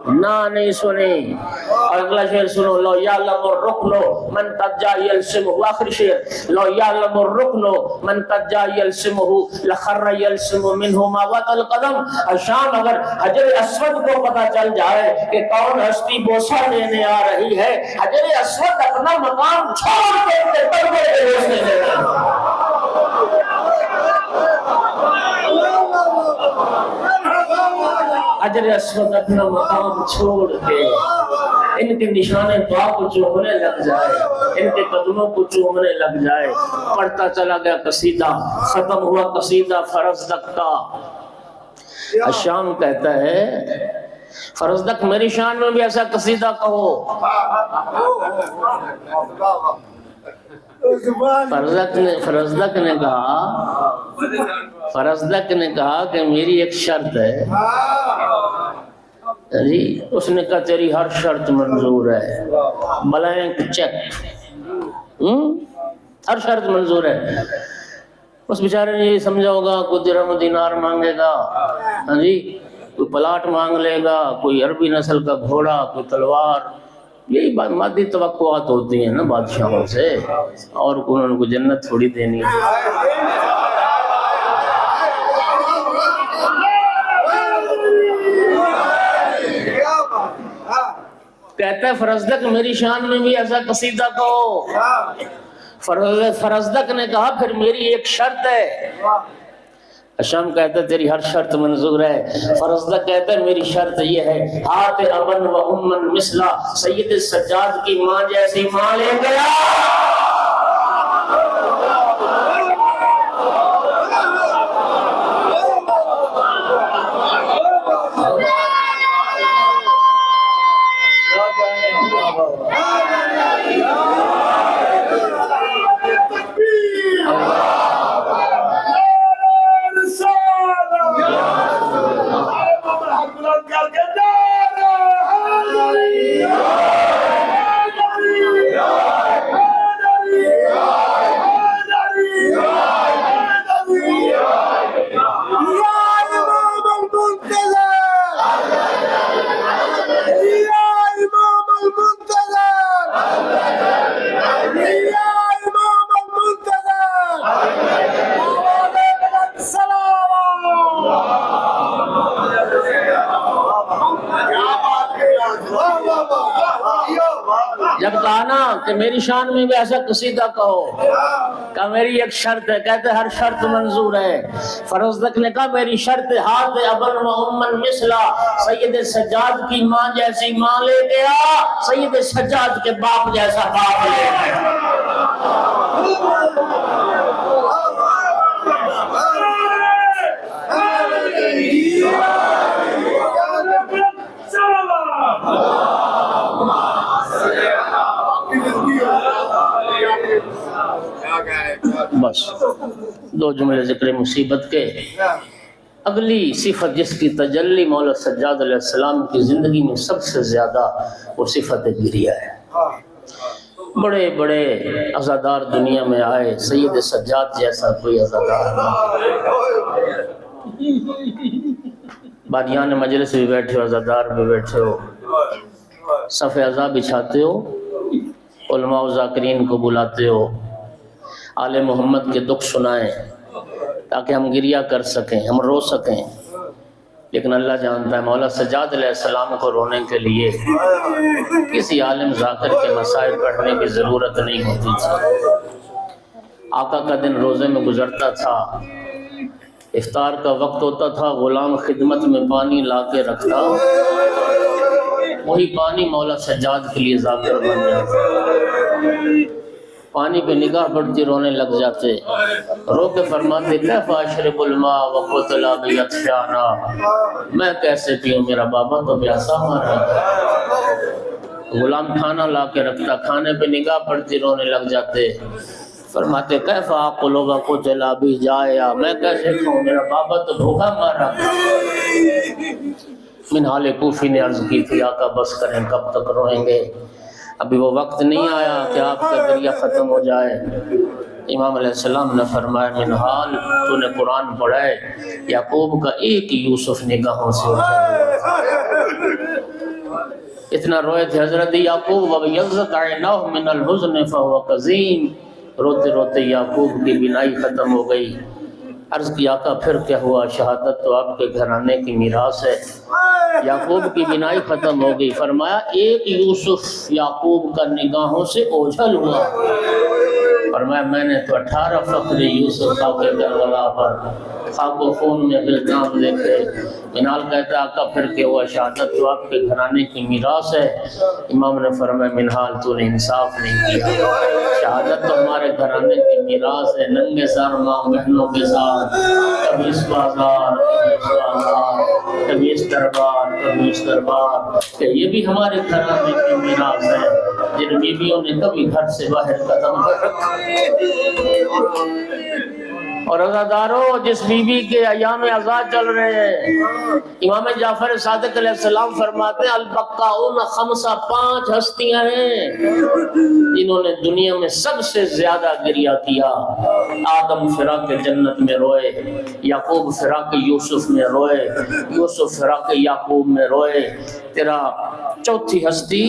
نہ نہیں سنی. اور اگلا شعر سنو. لو یعلم الرکن من قد جاء یلسمہ. آخری شعر. لو یعلم الرکن من قد جاء یلسمہ لخر یلسم منہ ما وطى القدم. الشام اگر حجر اسود کو پتہ چل جائے کہ کون ہستی بوسہ لینے آ رہی ہے، حجر اسود اپنا مقام چھوڑ کے قدموں پہ بوسنے لگے. حجر اسود اپنا مقام چھوڑ کے ان کے نشانے پا کو چومنے لگ جائے، ان کے قدموں کو چومنے لگ جائے. پڑھتا چلا گیا قصیدہ، ختم ہوا قصیدہ فرزدق کا. الشام کہتا ہے فرزدق میری شان میں بھی ایسا قصیدہ کہو. فرزدق نے کہا کہ میری ایک شرط ہے. جی اس نے کہا تیری ہر شرط منظور ہے، بلینک چیک، ہر شرط منظور ہے. اس بیچارے نے یہ سمجھا ہوگا کوئی درہم و دینار مانگے گا، ہاں جی، کوئی پلاٹ مانگ لے گا، کوئی عربی نسل کا گھوڑا، کوئی تلوار. یہی مادی توقعات ہوتی ہیں نا بادشاہوں سے، اور انہوں کو جنت تھوڑی دینی ہے. کہتا ہے فرزدق میری شان میں بھی ایسا قصیدہ کہو. فرزدق نے کہا پھر میری ایک شرط ہے. الشام کہتا ہے تیری ہر شرط منظور ہے. فرزدق کہتا ہے میری شرط یہ ہے ہاتھ ابن و امن مثلا سید السجاد کی ماں جیسی ماں لے گیا. کہا نا کہ میری شان میں بھی ایسا قصیدہ کہو، کہ میری ایک شرط ہے، کہتے ہر شرط منظور ہے۔ فرزدق نے کہا میری شرط ہاتھ ابن و امن مثلا، سید سجاد کی ماں جیسی ماں لے گیا، سید سجاد کے باپ جیسا باپ لے گیا۔ بس دو جملے ذکر مصیبت کے۔ اگلی صفت جس کی تجلی مولا سجاد علیہ السلام کی زندگی میں سب سے زیادہ، وہ صفت گریہ ہے۔ بڑے بڑے عزادار دنیا میں آئے، سید سجاد جیسا کوئی عزادار نہیں۔ بادیان مجلس بھی بیٹھے ہو، عزادار بھی بیٹھے ہو، صف عزا بچھاتے ہو، علماء و ذاکرین کو بلاتے ہو، آل محمد کے دکھ سنائیں تاکہ ہم گریہ کر سکیں، ہم رو سکیں، لیکن اللہ جانتا ہے مولا سجاد علیہ السلام کو رونے کے لیے کسی عالم ذاکر کے مسائل پڑھنے کی ضرورت نہیں ہوتی تھی۔ آقا کا دن روزے میں گزرتا تھا، افطار کا وقت ہوتا تھا، غلام خدمت میں پانی لا کے رکھتا، وہی پانی مولا سجاد کے لیے ذاکر بن جاتا، پانی پہ نگاہ پڑتی رونے لگ جاتے، رو کے فرماتے کیف اشرب الماء وقتل ابی اطفیانا، میں کیسے پیوں، میرا بابا تو پیاسا مارا۔ غلام کھانا لا کے رکھتا، کھانے پہ نگاہ پڑتی رونے لگ جاتے، فرماتے کیف آکل وقتل ابی جائع، میں کیسے کھاؤں، میرا بابا تو بھوکا مارا۔ منہال کوفی نے عرض کی تھی آقا بس کریں، کب تک روئیں گے، ابھی وہ وقت نہیں آیا کہ آپ کا گریہ ختم ہو جائے۔ امام علیہ السلام نے فرمایا منہال تو نے قرآن پڑھا ہے، یعقوب کا ایک یوسف نگاہوں سے اٹھا، اتنا روئے تھے حضرت یعقوب، وَبَيَضَّتْ عَيْنَاهُ مِنَ الْحُزْنِ فَهُوَ كَظِيمٌ، روتے روتے یعقوب کی بینائی ختم ہو گئی۔ عرض کی آقا پھر کیا ہوا، شہادت تو آپ کے گھرانے کی میراث ہے۔ یعقوب کی بینائی ختم ہو گئی، فرمایا ایک یوسف یعقوب کا نگاہوں سے اوجھل ہوا، فرمایا میں نے تو 18 فخر یوسف خاک کربلا پر خاک و خون میں الزام دیکھے۔ منال کہتا آقا پھر کیا ہوا، شہادت تو آپ کے گھرانے کی میراث ہے۔ امام نے فرمایا منہال تو نے انصاف نہیں کیا، شہادت تو ہمارے گھرانے کی میراث ہے، ننگے سر ماں بہنوں کے ساتھ، کبھی اس بازار کبھی اس بازار، کبھی اس دربار کبھی اس دربار، کہ یہ بھی ہمارے گھرانے کی میراث ہے، جن بیویوں نے کبھی گھر سے باہر قدم نہ رکھا۔ اور عزاداروں جس بی بی کے ایام عزا چل رہے ہیں، امام جعفر صادق علیہ السلام فرماتے ہیں البقاؤن خمسہ، 5 ہستیاں ہیں جنہوں نے دنیا میں سب سے زیادہ گریہ کیا۔ آدم فراق جنت میں روئے، یعقوب فراق یوسف میں روئے، یوسف فراق یعقوب میں روئے، تیرا چوتھی ہستی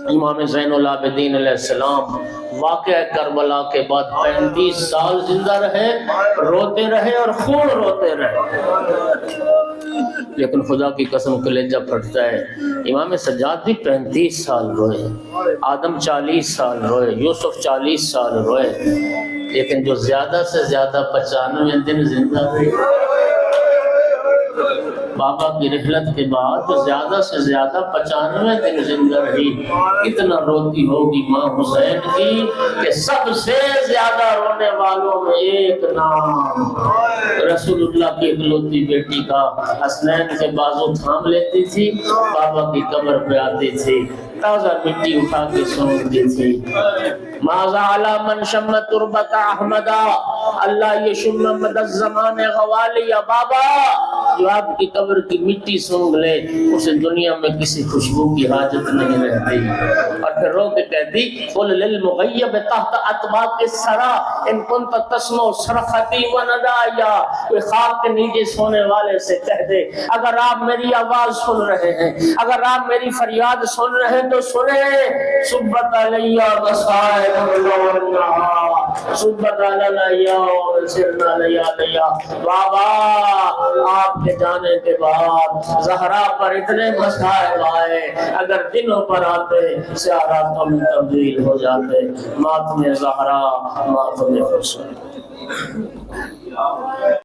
امام زین العابدین علیہ السلام واقعہ کربلا کے بعد 35 سال زندہ رہے، روتے رہے اور خون روتے رہے، لیکن خدا کی قسم کلیجہ پھٹتا ہے، امام سجاد بھی 35 سال روئے، آدم 40 سال روئے، یوسف 40 سال روئے، لیکن جو زیادہ سے زیادہ 95 دن زندہ رہے بابا کی رحلت کے بعد، جو زیادہ سے زیادہ 95 دن زندہ رہی، اتنا روتی ہوگی ماں حسین کی کہ سب سے زیادہ رونے والوں میں ایک نام، رسول اللہ کی اکلوتی بیٹی کا، حسنین کے بازو تھام لیتی تھی، بابا کی قبر پہ آتی تھی، تازہ مٹی اٹھا کے سونپتی تھی، ماذا علی من شم تربت احمدہ، اللہ یشم مد الزمان غوالی، بابا جو آپ کی قبر کی مٹی سونگ لے اسے دنیا میں کسی خوشبو کی حاجت نہیں رہتی۔ اور پھر رو کے کہتی قل للمغیب تحت اطباق السرا ان کنت تسمع صرختی و ندایا، کوئی خاک کے نیچے سونے والے سے کہہ دے اگر آپ میری آواز سن رہے ہیں، اگر آپ میری فریاد سن رہے ہیں تو سنے صبت علیہ مصائب والنہار صبت علیہ وسرنا علیہ بابا آپ کے جانے کے بعد زہرا پر اتنے مسائب آئے، اگر دنوں پر آتے سیاہ راتوں میں تبدیل ہو جاتے۔ ماتم زہرا ماتم حسین۔